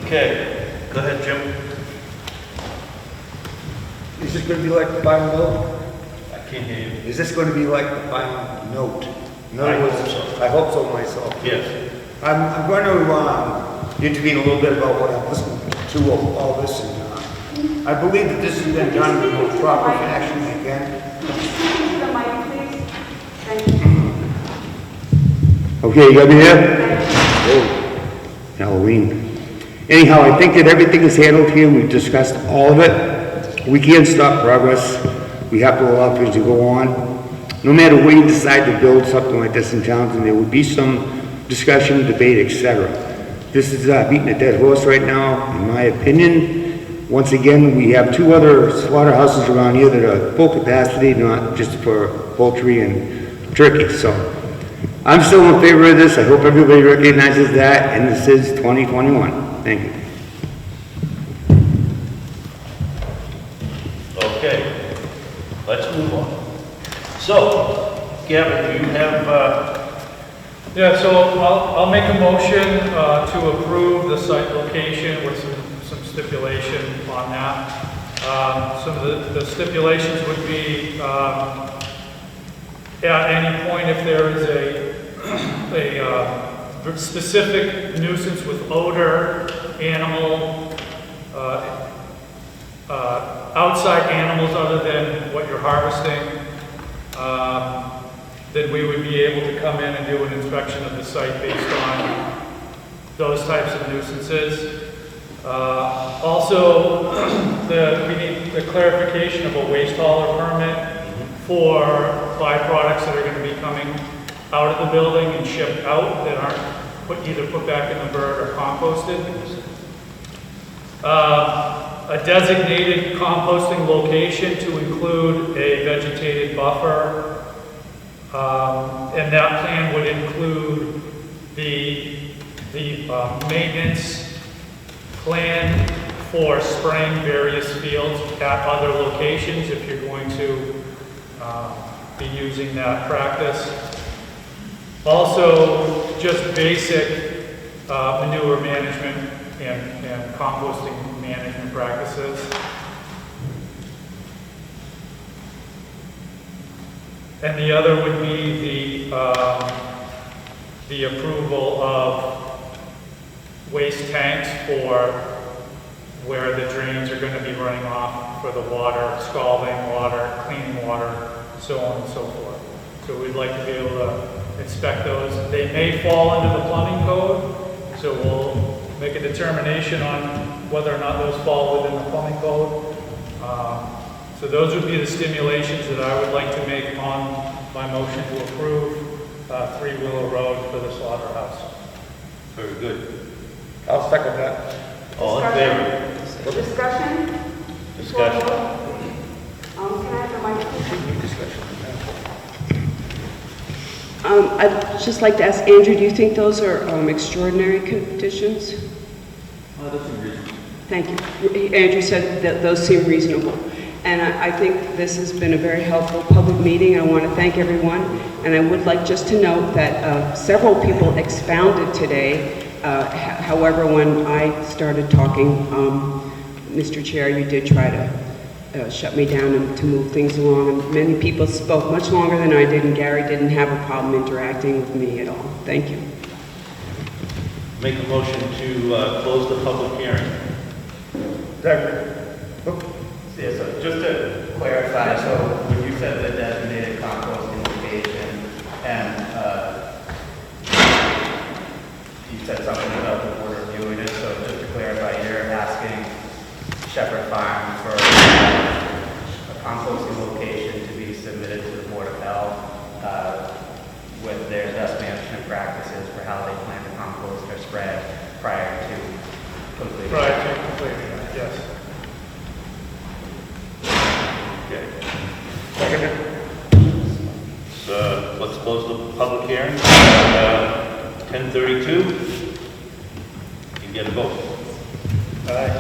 Okay, go ahead, Jim. Is this going to be like the final note? I can't hear you. Is this going to be like the final note? In I other words, hope so. I hope so myself. Yes. I'm going to intervene a little bit about what I've listened to of all this, and I believe that this has been done in the most proper fashion I can. Okay, you got me here? Oh, Halloween. Anyhow, I think that everything is handled here. We've discussed all of it. We can't stop progress. We have to allow things to go on. No matter where you decide to build something like this in Townsend, there will be some discussion, debate, etc. This is beating a dead horse right now, in my opinion. Once again, we have two other slaughterhouses around here that are full capacity, not just for poultry and turkey. So I'm still in favor of this. I hope everybody recognizes that, and this is 2021. Thank you. Okay, let's move on. So, Gavin, do you have, Yeah, so I'll make a motion to approve the site location with some stipulation on that. Some of the stipulations would be, at any point, if there is a specific nuisance with odor, animal, outside animals other than what you're harvesting, then we would be able to come in and do an inspection of the site based on those types of nuisances. Also, we need the clarification of a waste hauler permit for byproducts that are going to be coming out of the building and shipped out that aren't either put back in the bird or composted. a designated composting location to include a vegetated buffer. And that plan would include the maintenance plan for spraying various fields at other locations if you're going to be using that practice. Also, just basic manure management and composting management practices. And the other would be the approval of waste tanks for where the drains are going to be running off for the water, scalding water, cleaning water, so on and so forth. So we'd like to be able to inspect those. They may fall under the plumbing code, so we'll make a determination on whether or not those fall within the plumbing code. So those would be the stimulations that I would like to make on my motion to approve 3 Willow Road for the slaughterhouse. Very good. I'll second that. All in favor? Discussion? Discussion. Can I have the microphone? I'd just like to ask Andrew, do you think those are extraordinary conditions? Those seem reasonable. Thank you. Andrew said that those seem reasonable. And I think this has been a very helpful public meeting. I want to thank everyone. And I would like just to note that several people expounded today. However, when I started talking, Mr. Chair, you did try to shut me down and to move things along. And many people spoke much longer than I did, and Gary didn't have a problem interacting with me at all. Thank you. Make a motion to close the public hearing. Second. Yeah, so just to clarify, so when you said the designated composting location, and you said something about the board reviewing it, so just to clarify, you're asking Shepherd Farm for a composting location to be submitted to the Board of Health with their dust management practices for how they plan to compost their spread prior to completion. Prior to completion, yes. Okay. So let's close the public hearing. 10:32. You get a vote. Aye.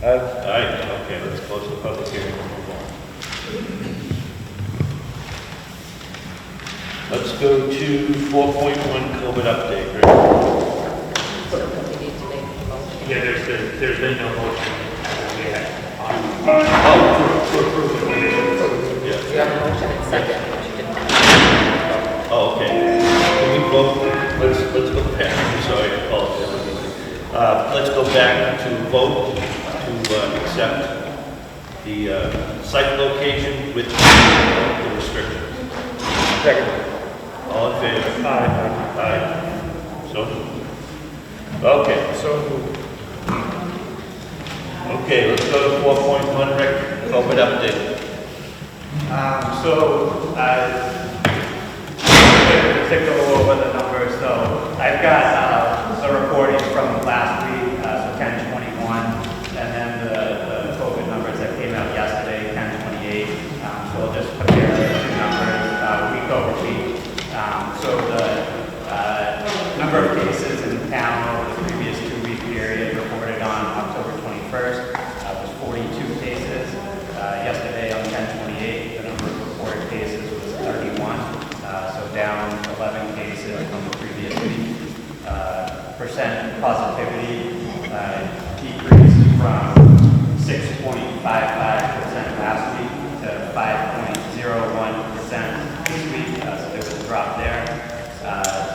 Aye. Okay, let's close the public hearing and move on. Let's go to 4.1 COVID update. Rick. So we need to make a motion. Yeah, there's been no motion. You have a motion and second, but you didn't. Oh, okay. Can we vote? Let's go back. I'm sorry, I apologize. Let's go back to vote to accept the site location with the restrictions. Second. All in favor? Aye. Aye. So moved. Okay. So moved. Okay, let's go to 4.1, Rick. COVID update. Take a little over the numbers. So I've got the reporting from last week, so 10/21, and then the COVID numbers that came out yesterday, 10/28. So I'll just compare the two numbers week over week. So the number of cases in town over the previous 2-week period reported on October 21st was 42 cases. Yesterday on 10/28, the number of reported cases was 31, so down 11 cases from the previous week. Percent positivity decreased from 6.55% last week to 5.01% this week, so there was a drop there.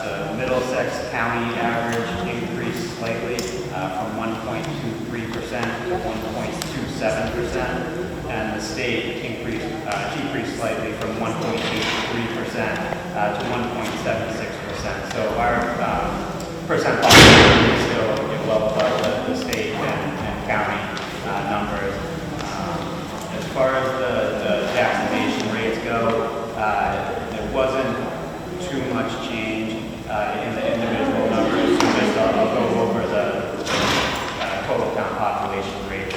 The Middlesex County average increased slightly from 1.23% to 1.27%, and the state decreased slightly from 1.83% to 1.76%. So our percent positivity is still well above the state and county numbers. As far as the vaccination rates go, there wasn't too much change in the individual numbers. So just I'll go over the total count population rate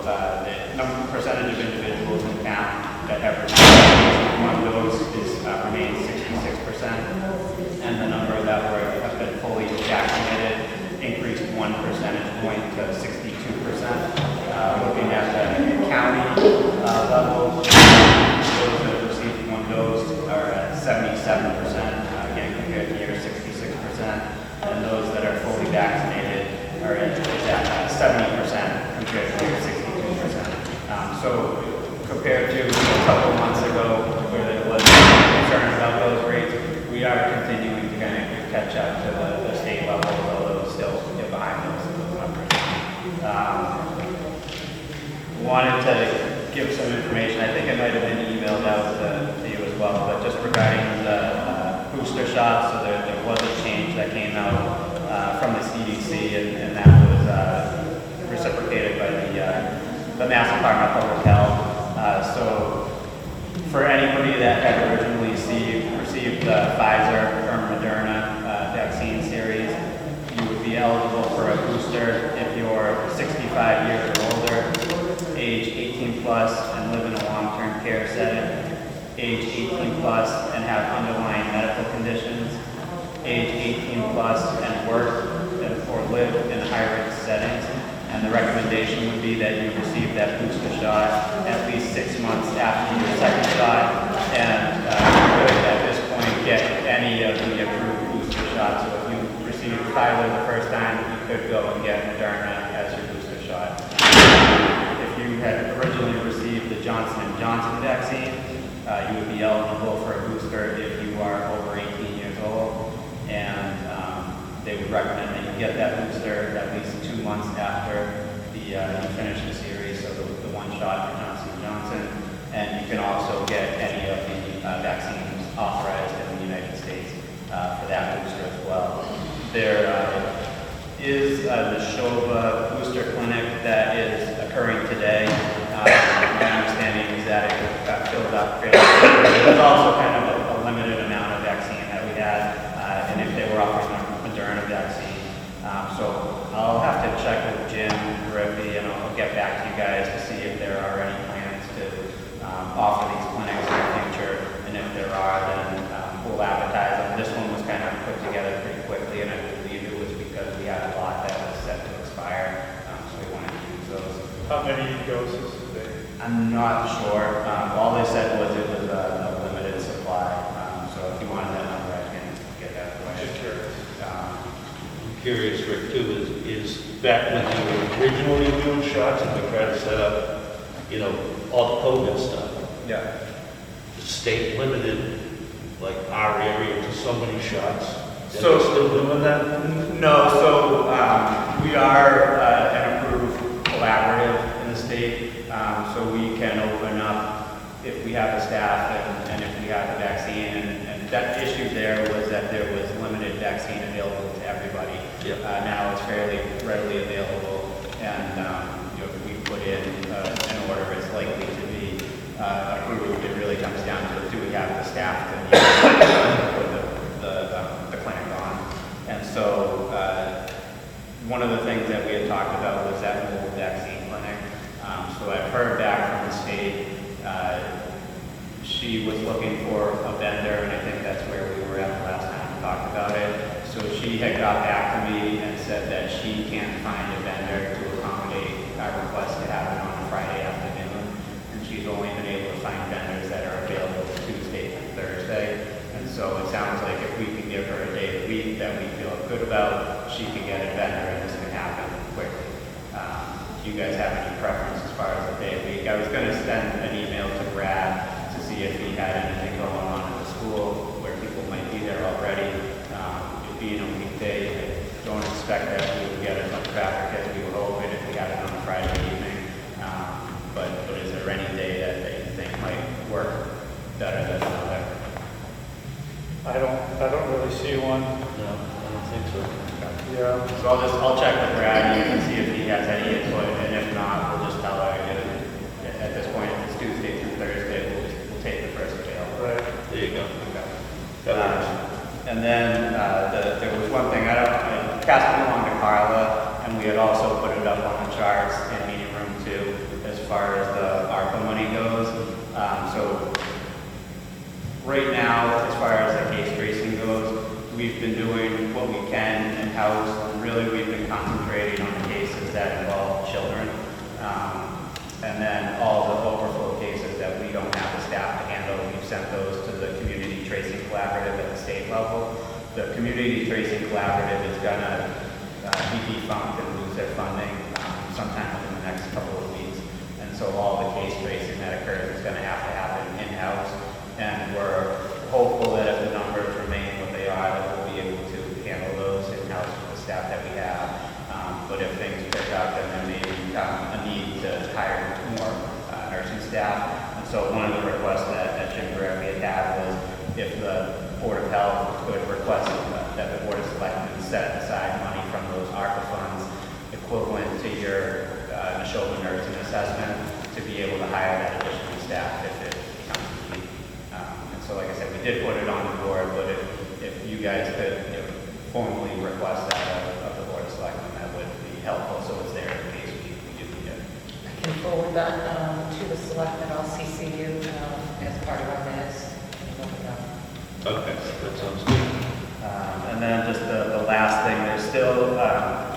the percentage of individuals in town that have received one dose remains 66%, and the number that have been fully vaccinated increased 1 percentage point to 62%. Looking at the county level, those that have received one dose are at 77%, again compared to your 66%, and those that are fully vaccinated are at 70% compared to your 62%. So compared to a couple months ago where there was concern about those rates, we are continuing to kind of catch up to the state level, although still behind those numbers. Wanted to give some information. I think it might have been emailed out to you as well, but just regarding the booster shots, so there was a change that came out from the CDC, and that was reciprocated by the Mass Department of Public Health. So for anybody that had originally received the Pfizer or Moderna vaccine series, you would be eligible for a booster if you're 65 years or older, age 18 plus and live in a long-term care setting, age 18 plus and have underlying medical conditions, age 18 plus and work or live in high-risk settings. And the recommendation would be that you receive that booster shot at least 6 months after your second shot, and you could at this point get any of the approved booster shots. So if you received Pfizer the first time, you could go and get Moderna as your booster shot. If you had originally received the Johnson & Johnson vaccine, you would be eligible for a booster if you are over 18 years old, and they would recommend that you get that booster at least 2 months after you finish the series, so the one shot for Johnson & Johnson. And you can also get any of the vaccines authorized in the United States for that booster as well. There is the Shova booster clinic that is occurring today. My understanding is that it got filled up fairly quickly. There was also kind of a limited amount of vaccine that we had, and if they were offering a Moderna vaccine. So I'll have to check with Jim Griffey, and I'll get back to you guys to see if there are any plans to offer these clinics in the future. And if there are, then we'll advertise them. This one was kind of put together pretty quickly, and I believe it was because we had a lot that was set to expire, so we wanted to use those. How many doses did they? I'm not sure. All they said was it was a limited supply. So if you wanted that number, I can get that for you. Just curious. I'm curious, Rick, too, is back when you were originally doing shots and we tried to set up, all the COVID stuff. Yeah. The state limited, like, our area to so many shots. So Are they still doing that? No, so we are an approved collaborative in the state, so we can open up if we have the staff and if we have the vaccine. And that issue there was that there was limited vaccine available to everybody. Yep. Now it's fairly readily available, and if we put in an order, it's likely to be approved. It really comes down to, do we have the staff to put the clinic on? And so one of the things that we had talked about was that mobile vaccine clinic. So I've heard back from the state. She was looking for a vendor, and I think that's where we were at the last time we talked about it. So she had got back to me and said that she can't find a vendor to accommodate our request to have it on a Friday afternoon. And she's only been able to find vendors that are available Tuesday and Thursday. And so it sounds like if we can give her a day of the week that we feel good about, she can get a vendor and this can happen quickly. Do you guys have any preference as far as the day of the week? I was going to send an email to Brad to see if he had anything going on at the school where people might be there already. It being a weekday, I don't expect that we would get as much traffic as we were hoping if we had it on a Friday evening. But is there any day that you think might work better than another? I don't really see one. No, I don't think so. Yeah. So I'll check with Brad and see if he has any input, and if not, we'll just tell her at this point, if it's Tuesday through Thursday, we'll take the first available. Right. There you go. And then there was one thing, I passed it along to Carla, and we had also put it up on the charts in meeting room 2, far as the ARPA money goes. So right now, as far as the case tracing goes, we've been doing what we can in-house. Really, we've been concentrating on the cases that involve children. And then all the overflow cases that we don't have the staff to handle, we've sent those to the Community Tracing Collaborative at the state level. The Community Tracing Collaborative is going to be defunct and lose their funding sometime within the next couple of weeks. And so all the case tracing that occurs is going to have to happen in-house. And we're hopeful that if the numbers remain what they are, that we'll be able to handle those in-house with the staff that we have. But if things pick up, then there may become a need to hire more nursing staff. And so one of the requests that Jim Gregory had was if the Board of Health could request that the Board of Selectmen set aside money from those ARPA funds equivalent to your Neshoba nursing assessment to be able to hire that additional staff if it becomes a need. And so, like I said, we did put it on the board, but if you guys could formally request that of the Board of Selectmen, that would be helpful, so it's there in case we do need it. I can forward that to the selectmen. I'll CC you as part of our minutes. Okay, that sounds good. And then just the last thing, there's still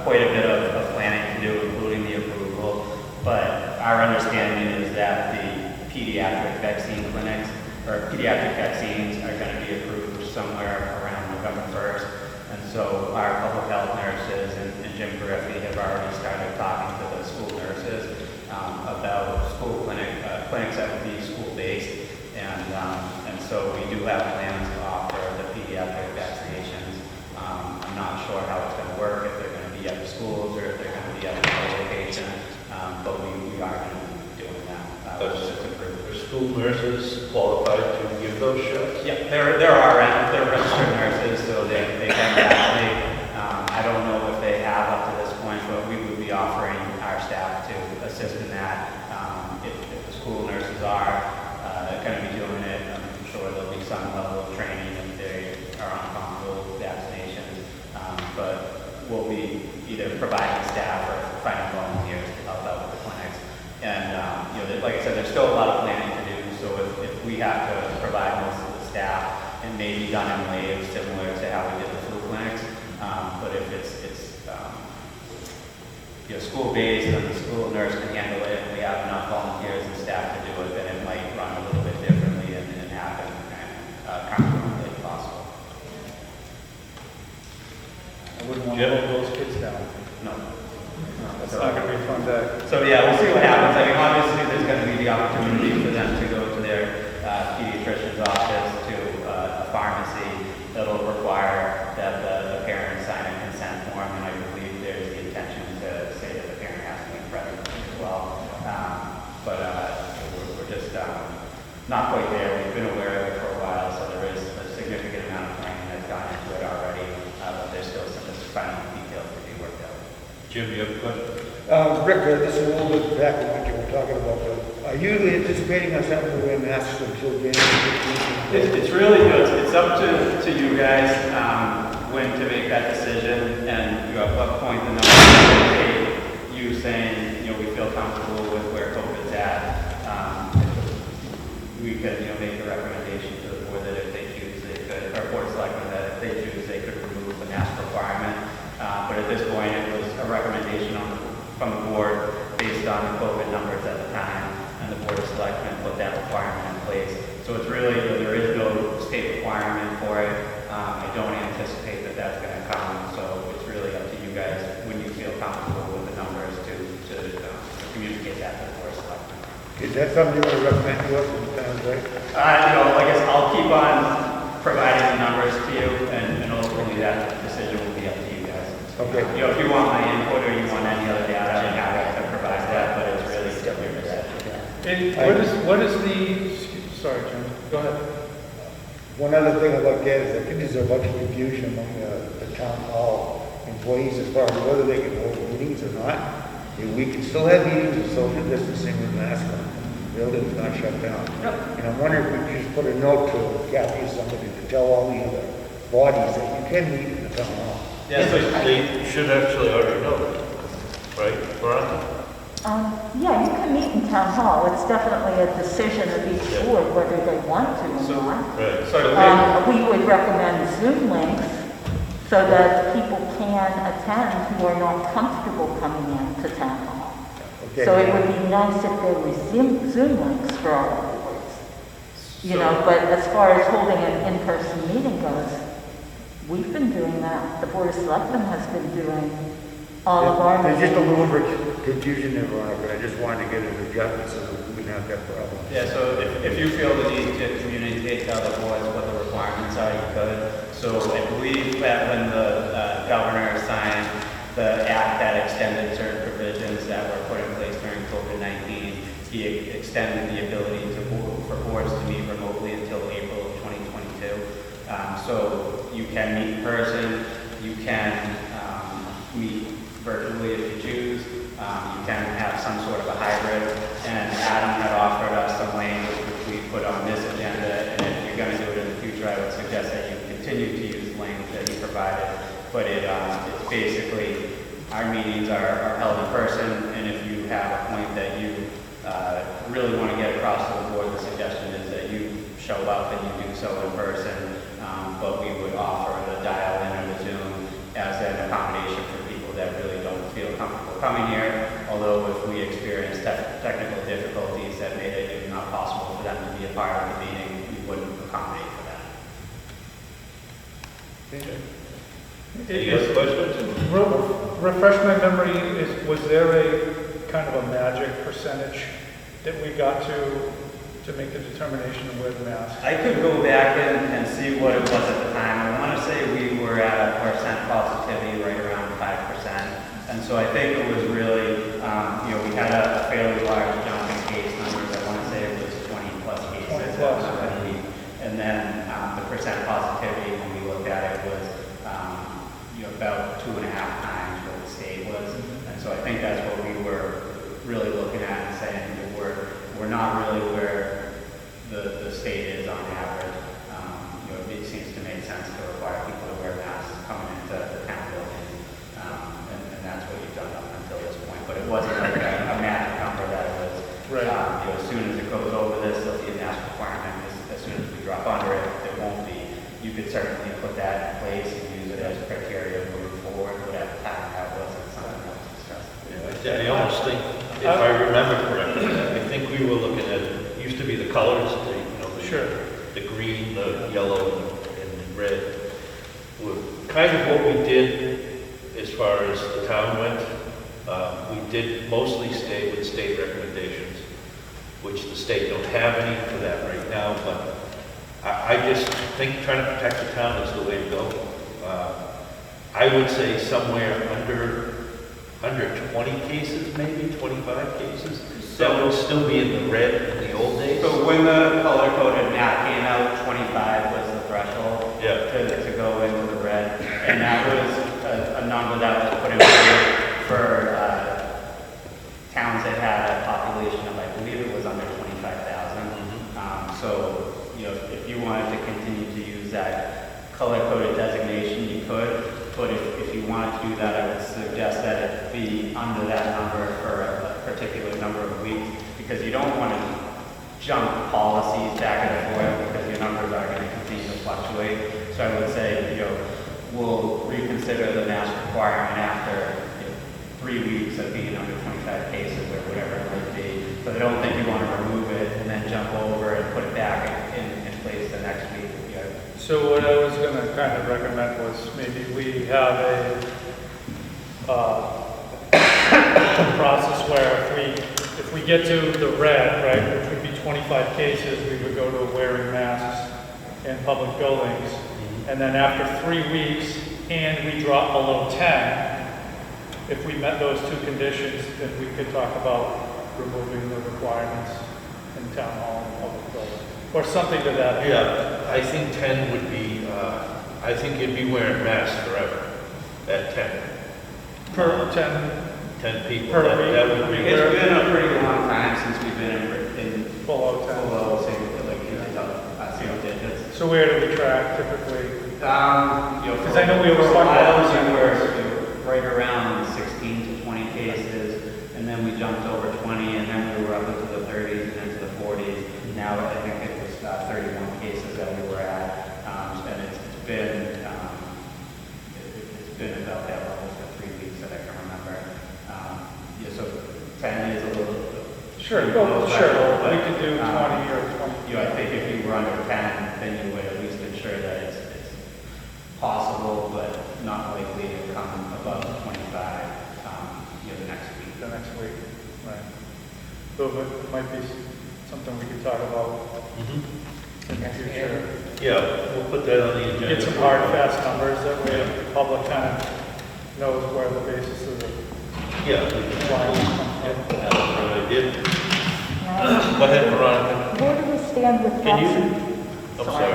quite a bit of planning to do, including the approval, but our understanding is that the pediatric vaccine clinics, or pediatric vaccines are going to be approved somewhere around November 1st. And so our public health nurses and Jim Griffey have already started talking to the school nurses about school clinics that would be school-based. And so we do have plans to offer the pediatric vaccinations. I'm not sure how it's going to work, if they're going to be at the schools or if they're going to be at another location, but we are going to be doing that. Are school nurses qualified to give those shots? Yeah, they're registered nurses, so they can vaccinate. I don't know if they have up to this point, but we would be offering our staff to assist in that. If the school nurses are going to be doing it, I'm sure there'll be some level of training if they are uncomfortable with vaccinations. But we'll be either providing staff or finding volunteers to help out with the clinics. And like I said, there's still a lot of planning to do. So if we have to provide most of the staff, it may be done in waves similar to how we did the flu clinics. But if it's school-based and the school nurse can handle it, and we have enough volunteers and staff to do it, then it might run a little bit differently and happen concurrently if possible. I wouldn't want to hold those kids down. No. That's not going to be a fun day. So yeah, we'll see what happens. I mean, obviously, there's going to be the opportunity for them to go to their pediatrician's office, to a pharmacy. That'll require that the parent sign a consent form, and I believe there's the intention to say that the parent has to be present as well. But we're just not quite there. We've been aware of it for a while, so there is a significant amount of planning that's gone into it already, but there's still some final details to be worked out. Jim, you have a question? Rick, this is a little bit back to what you were talking about, but are you anticipating us having to wear masks until January 15th? It's really good. It's up to you guys when to make that decision, and at what point the numbers you saying, we feel comfortable with where COVID's at. We could, make the recommendation to the board that if they choose, they could, or board of selectmen that if they choose, they could remove the mask requirement. But at this point, it was a recommendation from the board based on the COVID numbers at the time, and the board of selectmen put that requirement in place. So it's really, there is no state requirement for it. I don't anticipate that that's going to come, so it's really up to you guys when you feel comfortable with the numbers to communicate that to the board of selectmen. Is that something you want to recommend to us in the town, right? I guess I'll keep on providing the numbers to you, and ultimately that decision will be up to you guys. Okay. If you want my input or you want any other data, I'm happy to provide that, but it's really still your decision. And what is the, sorry, Jim, go ahead. One other thing I'd like to add is I think there's a bunch of confusion among the town hall employees as far as whether they can hold meetings or not. We can still have meetings with social distancing with masks on. The building's not shut down. And I'm wondering if we could just put a note to Kathy or somebody to tell all the other bodies that you can meet in the town hall. Yeah, but they should actually already know that, right, Veronica? Yeah, you can meet in town hall. It's definitely a decision of each board whether they want to or not. Right. We would recommend Zoom links so that people can attend who are not comfortable coming in to town hall. Okay. So it would be nice if there were Zoom links for all the boards. You know, but as far as holding an in-person meeting goes, we've been doing that. The Board of Selectmen has been doing all of our There's just a meetings. little bit of confusion there, Veronica, but I just wanted to get it adjusted so that we wouldn't have that problem. Yeah, so if you feel the need to communicate to other boards what the requirements are, you could. So I believe that when the governor signed the act that extended certain provisions that were put in place during COVID-19, he extended the ability for boards to meet remotely until April of 2022. So you can meet in person, you can meet virtually if you choose. You can have some sort of a hybrid. And Adam had offered us some language which we put on this agenda. And if you're going to do it in the future, I would suggest that you continue to use the language that you provided. But it's basically, our meetings are held in person. And if you have a point that you really want to get across to the board, the suggestion is that you show up and you do so in person. But we would offer the dial-in or the Zoom as an accommodation for people that really don't feel comfortable coming here. Although if we experience technical difficulties that made it not possible for them to be a part of the meeting, we wouldn't accommodate for that. Any other questions? Refresh my memory, was there a kind of a magic percentage that we got to make the determination of wear the mask? I could go back and see what it was at the time. I want to say we were at a percent positivity right around 5%. And so I think it was really, we had a fairly large jump in case numbers. I want to say it was 20 plus cases. 20 plus. And then the percent positivity when we looked at it was about 2.5 times what the state was. And so I think that's what we were really looking at and saying that we're not really where the state is on average. It seems to make sense to require people to wear masks coming into the town buildings, and that's what you've done up until this point. But it wasn't like a magic number that it was. Right. As soon as it goes over this, there'll be a mask requirement. As soon as we drop under it, there won't be. You could certainly put that in place and use it as criteria moving forward. But at the time, that wasn't something that was discussed. I almost think, if I remember correctly, I think we were looking at, it used to be the colors, the green, the yellow, and the red. Were kind of what we did as far as the town went. We did mostly stay with state recommendations, which the state don't have any for that right now, but I just think trying to protect the town is the way to go. I would say somewhere under 20 cases, maybe 25 cases. That would still be in the red in the old days. So when the color-coded map came out, 25 was the threshold to go into the red. And that was a number that was put in place for towns that had a population of, I believe it was under 25,000. So, if you wanted to continue to use that color-coded designation, you could. But if you wanted to do that, I would suggest that it be under that number for a particular number of weeks, because you don't want to jump policies back and forth because your numbers are going to continue to fluctuate. So I would say, we'll reconsider the mask requirement after 3 weeks of being under 25 cases or whatever it might be. But I don't think you want to remove it and then jump over and put it back in place the next week. So what I was going to kind of recommend was maybe we have a process where if we get to the red, right, which would be 25 cases, we would go to wearing masks in public buildings. And then after 3 weeks, and we drop below 10, if we met those two conditions, then we could talk about removing the requirements in town hall and public buildings. Or something to that effect. Yeah, I think 10 would be, I think you'd be wearing masks forever at 10. Per 10 people. Per That week. would be. It's been a pretty long time since we've been in below 10. Below, say, single digits. So where do we track typically? Because I know we always talk about we were right around 16 to 20 cases, and then we jumped over now I think it was 31 cases that we were at, and it's been about that level for 3 weeks that I can remember. Yeah, so 10 is a little. Sure, we could do 20 or 20. You know, I think if you were under 10, then you would at least ensure that it's possible, but not likely to come above 25, the next week. The next week, right. So it might be something we could talk about in the future. Yeah, we'll put that on the agenda. Get some hard, fast numbers, that way the public kind of knows where the basis of the Yeah. compliance comes from. That's what I did. Go ahead, Veronica. Where do we stand with Can you? vaccination? I'm sorry.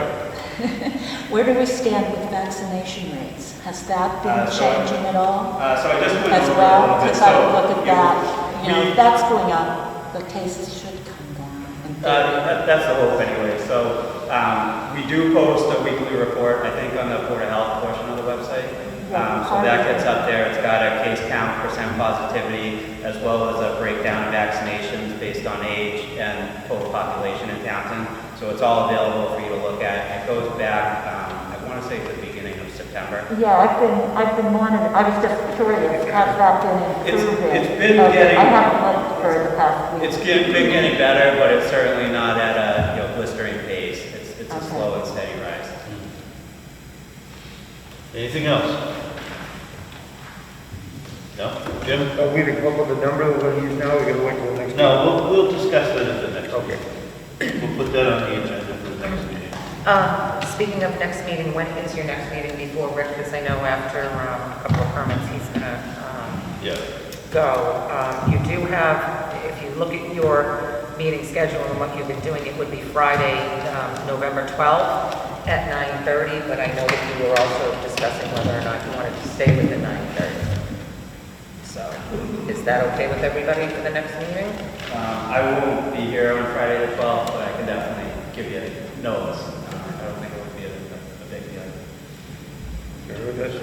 Where do we stand with vaccination rates? Has that been So- changing at all? So I just went As over a well, little bit. because I would look at that, if that's going up, the cases should come down. in theory. That's the hope anyway. So we do post a weekly report, I think, on the Board of Health portion of the website. So that gets up there. It's got a case count, percent positivity, as well as a breakdown of vaccinations based on age and total population in Townsend. So it's all available for you to look at. It goes back, I want to say to the beginning of September. Yeah, I've been monitoring, I was just curious, has that been improving? It's been getting. I haven't looked for the past week. It's been getting better, but it's certainly not at a blistering pace. It's a Okay. slow and steady rise. Anything else? No? Jim? We can come up with a number we're gonna use now, we're gonna wait till next. No, we'll discuss that at the next Okay. meeting. We'll put that on the agenda for the next meeting. Speaking of next meeting, when is your next meeting before Rick? Because I know after a couple of permits, he's gonna Yeah. go. You do have, if you look at your meeting schedule and what you've been doing, it would be Friday, November 12th at 9:30, but I know that you were also discussing whether or not you wanted to stay with the 9:30. So, is that okay with everybody for the next meeting? I won't be here on Friday the 12th, but I can definitely give you notice. I don't think it would be a big deal. Sure with this?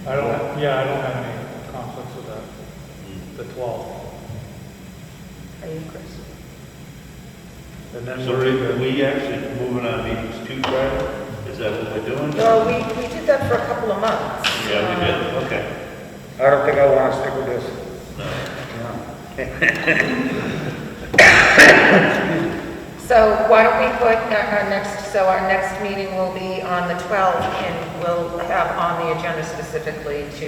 I don't have any conflicts with that, the 12th. Are you, Chris? And then So we actually moving our meetings to Friday? Is that what we're doing? Well, we did that for a couple of months. Yeah, we did, okay. I don't think I wanna stick with this. No. So why don't we put our next meeting will be on the 12th, and we'll have on the agenda specifically to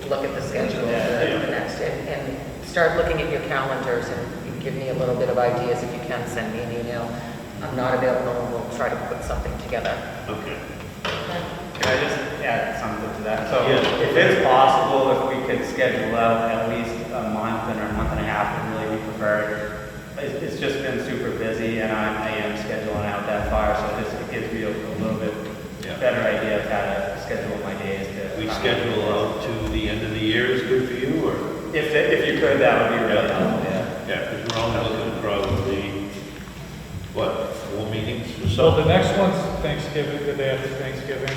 look at the schedule for the next, and start looking at your calendars, and you can give me a little bit of ideas if you can, send me an email. I'm not available, and we'll try to put something together. Okay. Can I just add something to that? So Yeah. if it's possible, if we could schedule out at least a month or a month and a half would really be preferred. It's just been super busy, and I am scheduling out that far, so it gives me a little bit better idea of how to schedule my days. We schedule out to the end of the year is good for you, or? If you could, that would be really helpful, yeah. Yeah, because we're only looking at probably, 4 meetings or So so? the next one's Thanksgiving, the day after Thanksgiving,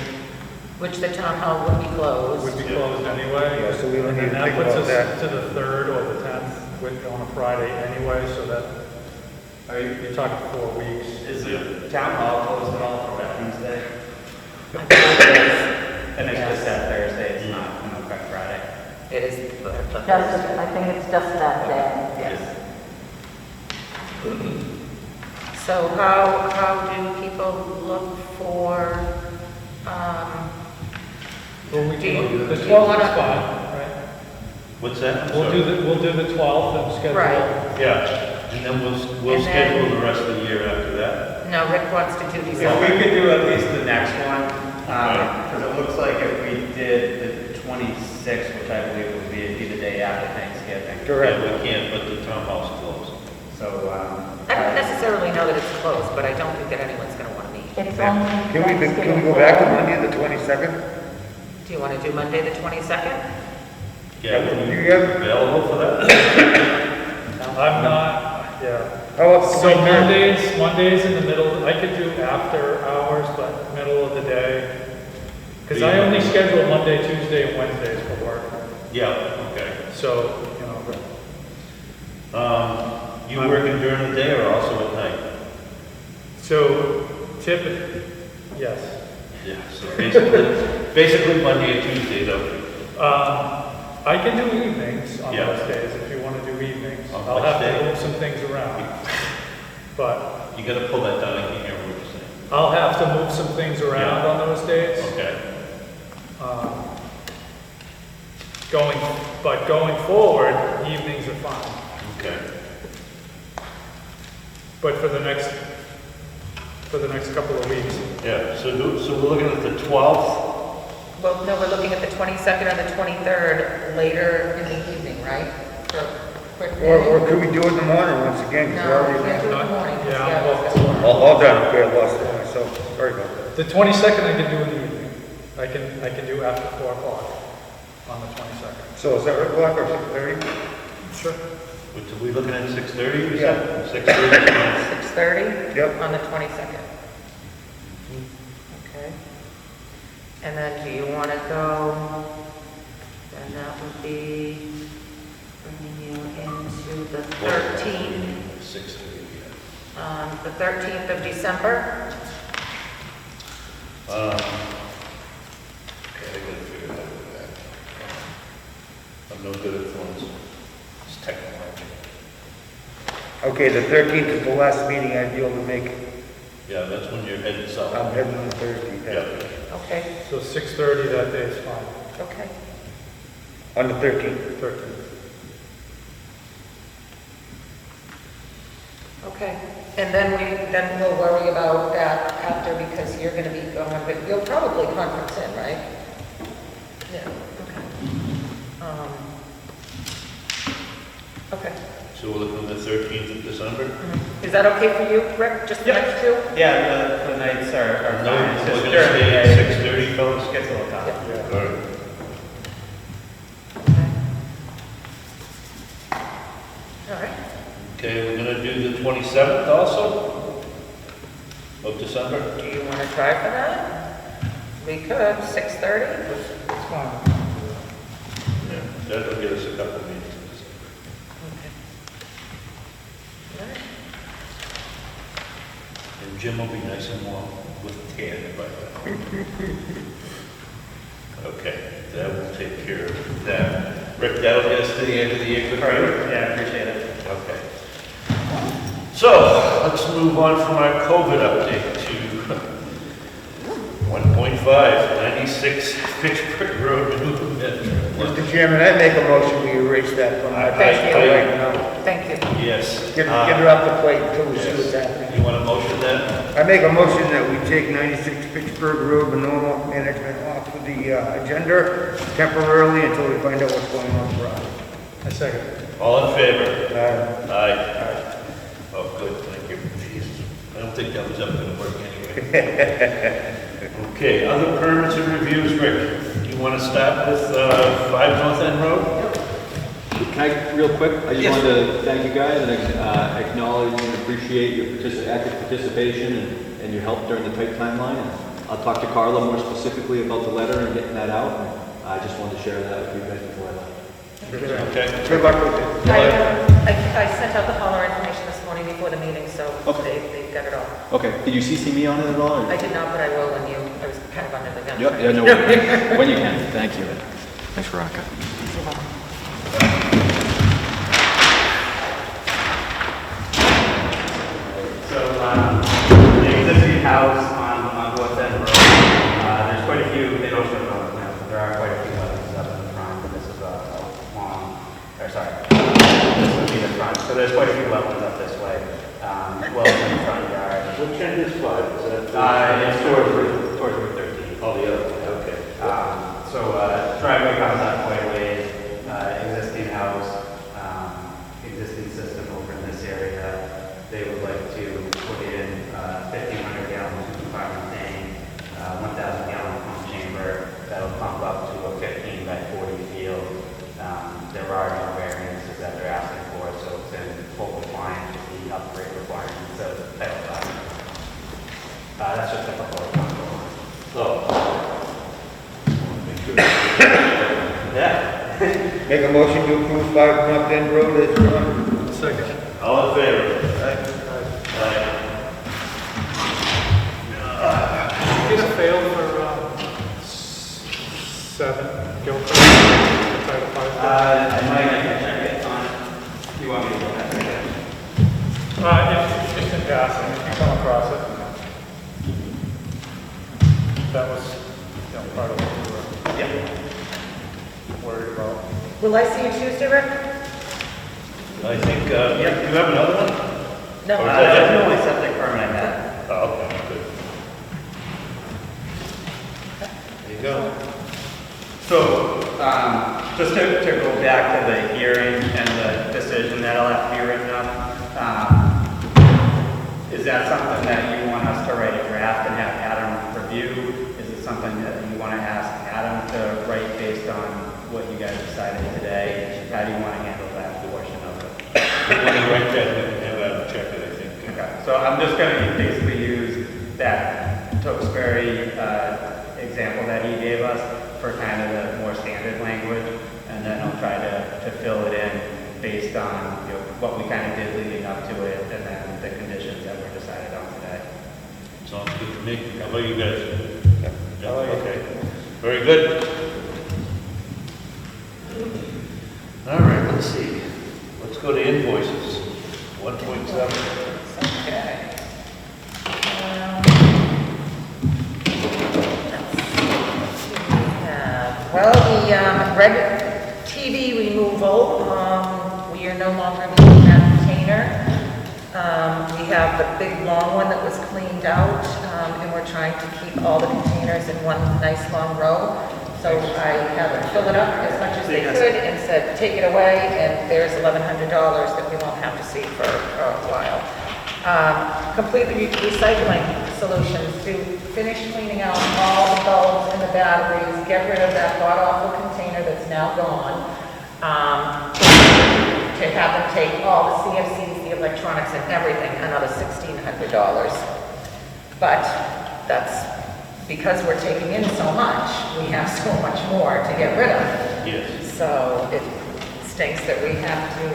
Which the town hall would be closed. would be closed anyway. Yeah, so we don't need And to that think puts about us that. to the 3rd or the 10th on a Friday anyway, so that, you're talking 4 weeks. Is the town hall closed at all for Veterans Day? I believe it is. And it's Yes. just that Thursday, it's not Friday. It is the I think it's just that day. Yes. So how do people look for, Well, we Do you- can, the do you 12th is wanna- fine, right? What's that? I'm We'll sorry. do the 12th and schedule. Right. Yeah, and then we'll And schedule then- the rest of the year after that. no, Rick wants to do If we December. could do at least the next one, because it looks like if we did the 26th, which I believe would be the day after Thanksgiving. Correct. Yeah, we can't, but the town hall's closed. So, I don't necessarily know that it's closed, but I don't think that anyone's going to want to meet. It's only Can we Thanksgiving go back to Day. Monday, the 22nd? Do you want to do Monday, the 22nd? Yeah, You are you guys? available for that? I'm not, yeah. How about the So 23rd? Mondays in the middle, I could do after hours, but middle of the day. Because I only schedule Monday, Tuesday, and Wednesdays for work. Yeah, okay. So, You working during the day or also at night? So typically, yes. Yeah, so basically Monday and Tuesday though. I can do evenings on Yeah. those days if you want to do evenings. On I'll which have day? to move some things around. But You gotta pull that down, I can't hear what you're saying. I'll have to move some things around Yeah. on those days. Okay. Going forward, evenings are fine. Okay. But for the next couple of weeks. Yeah, so we're looking at the 12th? Well, no, we're looking at the 22nd or the 23rd later in the evening, right? For a quick Or meeting? could we do it in the morning once again? 'cause we No, already we can't do it in ran- the morning. 'cause Yeah, yeah, well, we've got work. All done, okay, I lost it myself, sorry about that. The 22nd I can do in the evening. I can do after 4 o'clock on the 22nd. So is that right, Black, or 6:30? Sure. Which, are we looking at 6:30? you Yeah. said? 6:30? 6:30? Yep. On the 22nd. Okay. And then do you want to go, then that would be bringing you into the 13th, 6:30, the 13th of December? Okay, I gotta figure that out. I'm no good at phones. It's technology. Okay, the 13th is the last meeting I'd be able to make. Yeah, that's when you're heading south. I'm heading on Thursday. Yeah. Okay, So 6:30 that day is fine. okay. On the 13th. 13th. Okay, and then we'll worry about that after because you're gonna be gone, but you'll probably conference in, right? Yeah, okay. Okay. So we're looking at the 13th of December? Is that okay for you, Rick, just the next two? Yeah, the nights are No, fine. It's we're just gonna during the stay at day. 6:30, fellas? Gets a little tough. All right. All right. Okay, we're gonna do the 27th also of December? Do you want to try for that? We could, 6:30? It's fine. Yeah, that'll get us a couple of meetings. All right. And Jim will be nice and warm with tan by then. Okay, that will take care of that. Rick, that'll get us to the end of the year. Good for you? Perfect, yeah, appreciate it. Okay. So, let's move on from our COVID update to 1.5, 96 Fitchburg Road, Manure Management. Mr. Chairman, I make a motion we erase that from our Thank you. right now. Thank you. Yes. Get her off the plate until we see Yes. what's happening. You want a motion then? I make a motion that we take 96 Pittsburgh Road Manure Management off of the agenda temporarily until we find out what's going on for us. I second. All in favor? Uh, Aye. Oh, good, thank you. Jesus. I don't think that was ever gonna work anyway. Okay, other permits and reviews, Rick. You wanna start with 5 North End Road? Can I, real quick, I just Yes. wanted to thank you guys and acknowledge and appreciate your active participation and your help during the tight timeline. And I'll talk to Carla more specifically about the letter and getting that out. And I just wanted to share that with you guys before I left. Okay. Good luck with it. I sent out the holler information this morning before the meeting, so Okay. they've got it all. Okay, did you CC me on it at all? or- I did not, but I will when I was kind of under the gun. Yeah, no worries. When you can, thank you. Thanks, Rocca. So, the existing house on North End Road, there's quite a few, they don't show it on the plan, but there are quite a few wetlands up in the front. This is a long, or sorry, this would be the front. So there's quite a few wetlands up this way, well in the front yard. Which end is 5? Is that? It's towards Route 13. Oh, the other one, okay. So driveway comes up quite a ways, existing house, existing system over in this area. They would like to put in 1,500 gallon two-compartment tank, 1,000 gallon pump chamber that'll pump up to a 15 by 40 field. There are no variances that they're asking for, so it's in full compliance with the upgrade requirements of Title 5. That's just a proposal. Oh. Yeah. Make a motion to approve 5 North End Road as drawn. Second. All in in favor? Aye. Did it fail for 7, Gilchrist, Title 5? I might have to check it on it. You want me to go back again? If, just in passing, if you come across it. That was, part of what we were worried about. Will I see you Tuesday, Rick? I think, you have another one? No. Or is That's that the it? only septic permit I had. Oh, okay, good. There you go. So, just to go back to the hearing and the decision that'll have to be written up, is that something that you want us to write a draft and have Adam review? Is it something that you want to ask Adam to write based on what you guys decided today? How do you want to handle that portion of it? When you write that, we can have Adam check it, I think. Okay, so I'm just going to basically use that Tewksbury example that he gave us for kind of the more standard language, and then I'll try to fill it in based on what we kind of did leading up to it, and then the conditions that were decided on today. Sounds good to me. How about you guys? Yeah, okay. Very good. All right, let's see. Let's go to invoices. 1.7. Okay. Well, the red TV removal, we are no longer needing that container. We have the big long one that was cleaned out, and we're trying to keep all the containers in one nice long row. So I had them fill it up as much as they could and said, take it away, and there's $1,100 that we won't have to see for a while. Completely recycling solutions to finish cleaning out all the bulbs and the batteries, get rid of that god-awful container that's now gone, to have them take all the CFCs, the electronics and everything, another $1,600. But that's because we're taking in so much, we have so much more to get rid of. Yes. So it stinks that we have to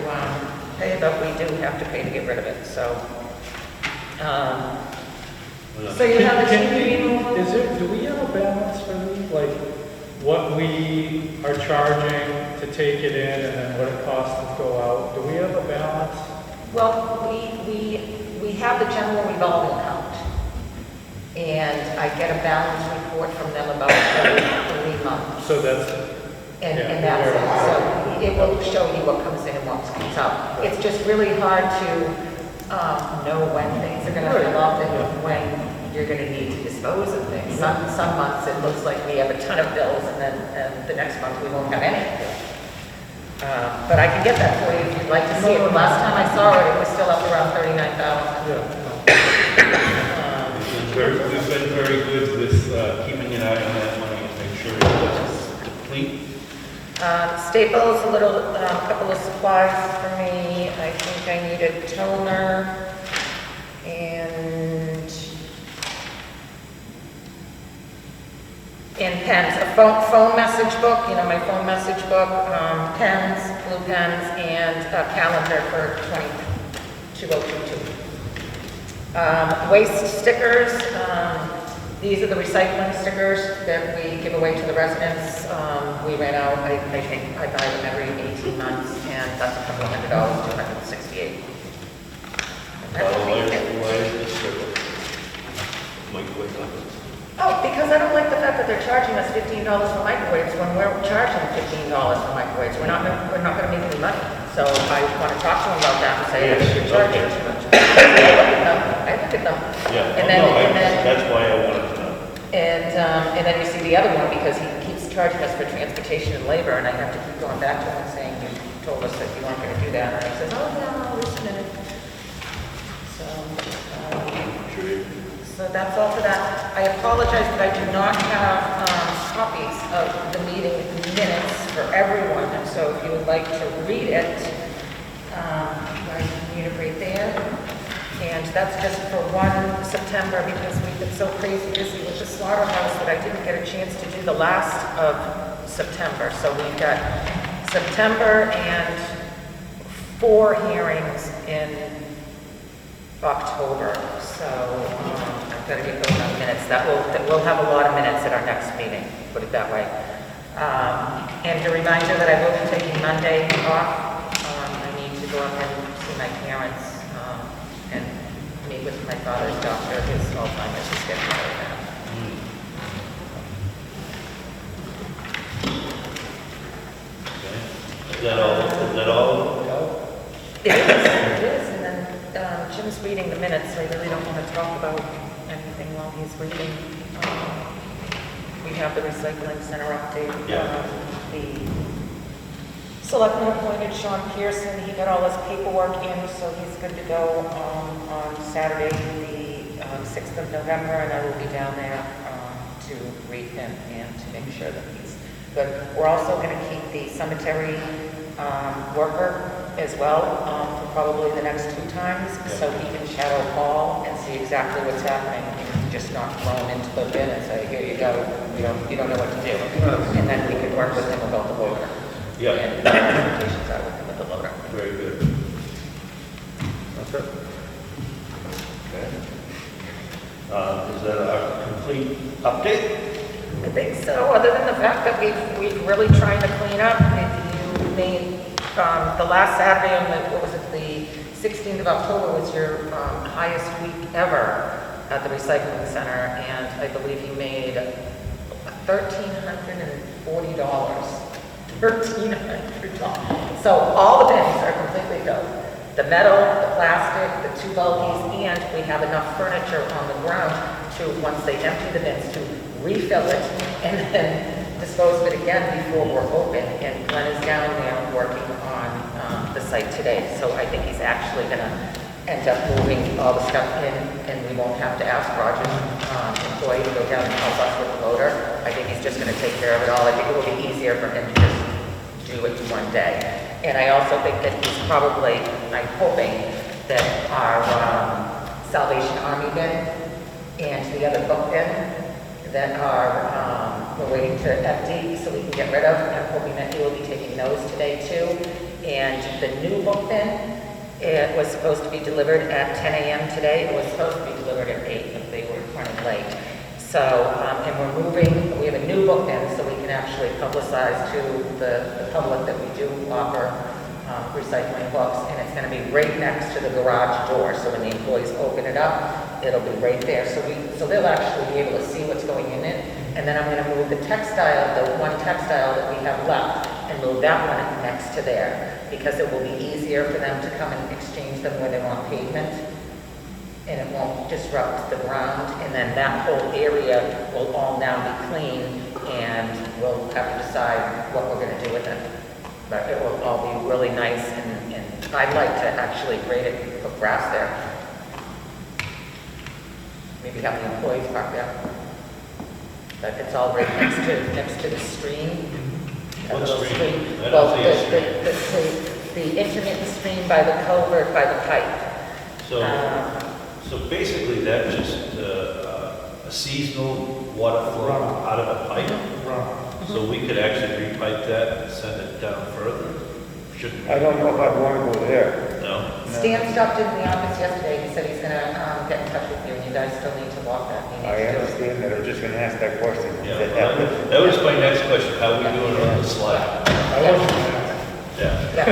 pay, but we do have to pay to get rid of it, so. So you have the TV removal? Do we have a balance for these? Like, what we are charging to take it in and then what it costs to go out? Do we have a balance? Well, we have the general revolving account. And I get a balance report from them about every 3 months. So that's, And that's it. So it will show you what comes in and what comes out. It's just really hard to know when things are going to fill up and when you're going to need to dispose of things. Some months it looks like we have a ton of bills, and then the next month we won't have any. But I can get that for you if you'd like to see it. The last time I saw it, it was still up around $39,000. We've been very good with keeping an eye on that money and make sure it doesn't deplete. Staples, a couple of supplies for me. I think I need a toner and pens, a phone message book, my phone message book, pens, blue pens, and a calendar for 2022. Waste stickers, these are the recycling stickers that we give away to the residents. We ran out, I think I buy them every 18 months, and that's a couple of $100, $268. Why is this circle? Microwave ovens. Oh, because I don't like the fact that they're charging us $15 for microwaves when we're charging $15 for microwaves. We're not gonna make any money. So I want to talk to them about that and say, Yes, you're charging okay. too much. I look at them. Yeah, And then, that's why I wanted to know. and then you see the other one, because he keeps charging us for transportation and labor, and I have to keep going back to him and saying, you told us that you weren't gonna do that, and he says, oh, no, wait a minute. So that's all for that. I apologize that I do not have copies of the meeting minutes for everyone, and so if you would like to read it, I need it right there. And that's just for 1 September, because we've been so crazy busy with the slaughterhouse that I didn't get a chance to do the last of September. So we've got September and 4 hearings in October, so I've got to get going on minutes. We'll have a lot of minutes at our next meeting, put it that way. And to remind you that I will be taking Monday off. I need to go up and see my parents and meet with my father's doctor. His Alzheimer's is getting better now. Is that all? It is, and then Jim's reading the minutes, so I really don't want to talk about anything while he's reading. We have the recycling center update. The selectman appointed Sean Pearson. He got all his paperwork in, so he's good to go on Saturday, the 6th of November, and I will be down there to greet him and to make sure that he's good. We're also going to keep the cemetery worker as well for probably the next 2 times, so he can shadow Paul and see exactly what's happening. And just not throw him into the bin and say, here you go, you don't know what to do. And then we can work with him about the loader. Yeah. And the communications out with him with the loader. Very good. That's it. Okay. Is that a complete update? I think so, other than the fact that we've really tried to clean up. You made, the last Saturday on the 16th of October was your highest week ever at the recycling center, and I believe you made $1,340. $1,300. So all the bins are completely filled. The metal, the plastic, the 2 bulkies, and we have enough furniture on the ground to, once they empty the bins, to refill it and then dispose of it again before we're open. And Glenn is down there working on the site today. So I think he's actually going to end up moving all the stuff in, and we won't have to ask Roger's employee to go down and help us with the loader. I think he's just going to take care of it all. I think it will be easier for him to just do it one day. And I also think that he's probably, I'm hoping that our Salvation Army bin and the other book bin that are, we're waiting to empty so we can get rid of. I'm hoping that he will be taking those today too. And the new book bin, it was supposed to be delivered at 10 a.m. today. It was supposed to be delivered at 8, but they were running late. So, and we're moving, we have a new book bin so we can actually publicize to the public that we do offer recycling books, and it's going to be right next to the garage door. So when the employees open it up, it'll be right there. So they'll actually be able to see what's going in it. And then I'm going to move the textile, the one textile that we have left, and move that one next to there, because it will be easier for them to come and exchange them where they're on pavement, and it won't disrupt the ground. And then that whole area will all now be clean, and we'll have to decide what we're going to do with it. But it will all be really nice, and I'd like to actually grade it and put grass there. Maybe have the employees park there. But it's all right next to the stream. What little stream? I Well, don't see the intermittent stream by the culvert, by the pipe. So basically that's just a seasonal water flow out of a pipe? So we could actually repipe that and send it down further? Shouldn't we? I don't know if I'd want to go there. No? Stan stopped in the office yesterday. He said he's gonna get in touch with you, and you guys still need to walk that. You need I to do it. understand that, I'm just gonna ask that question. Yeah, that was my next question. How are we doing on the slab? I wasn't, Yeah. Yeah,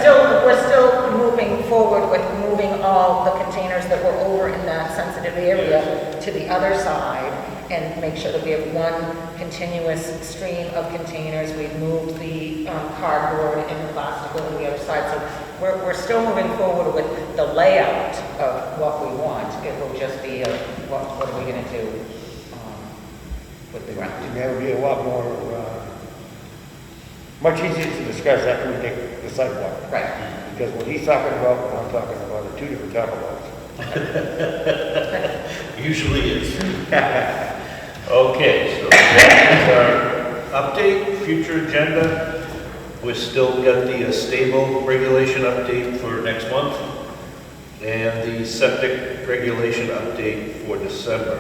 so, we're still moving forward with moving all the containers that were over in that sensitive area to the other side, and make sure that we have one continuous stream of containers. We've moved the cardboard and the plastic over the other side, so we're still moving forward with the layout of what we want. It will just be, what are we gonna do with the ground? that would be a lot more, much easier to discuss after we take the sidewalk. Right. Because what he's talking about, and I'm talking about, are 2 different topics. Usually is. Okay, so that is our update, future agenda. We've still got the stable regulation update for next month and the septic regulation update for December.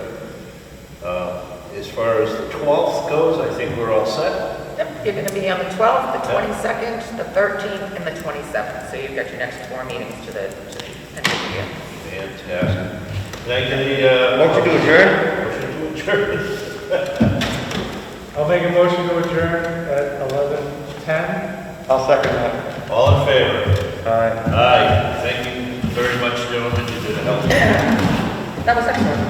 As far as the 12th goes, I think we're all set. Yep, you're going to be on the 12th, the 22nd, the 13th, and the 27th. So you've got your next 4 meetings to the end of the year. Fantastic. Thank you. Motion to adjourn? Motion to adjourn. I'll make a motion to adjourn at 11:10. I'll second that. All in favor? Aye. Aye. Thank you very much, gentlemen. You did a hell of a job. That was excellent.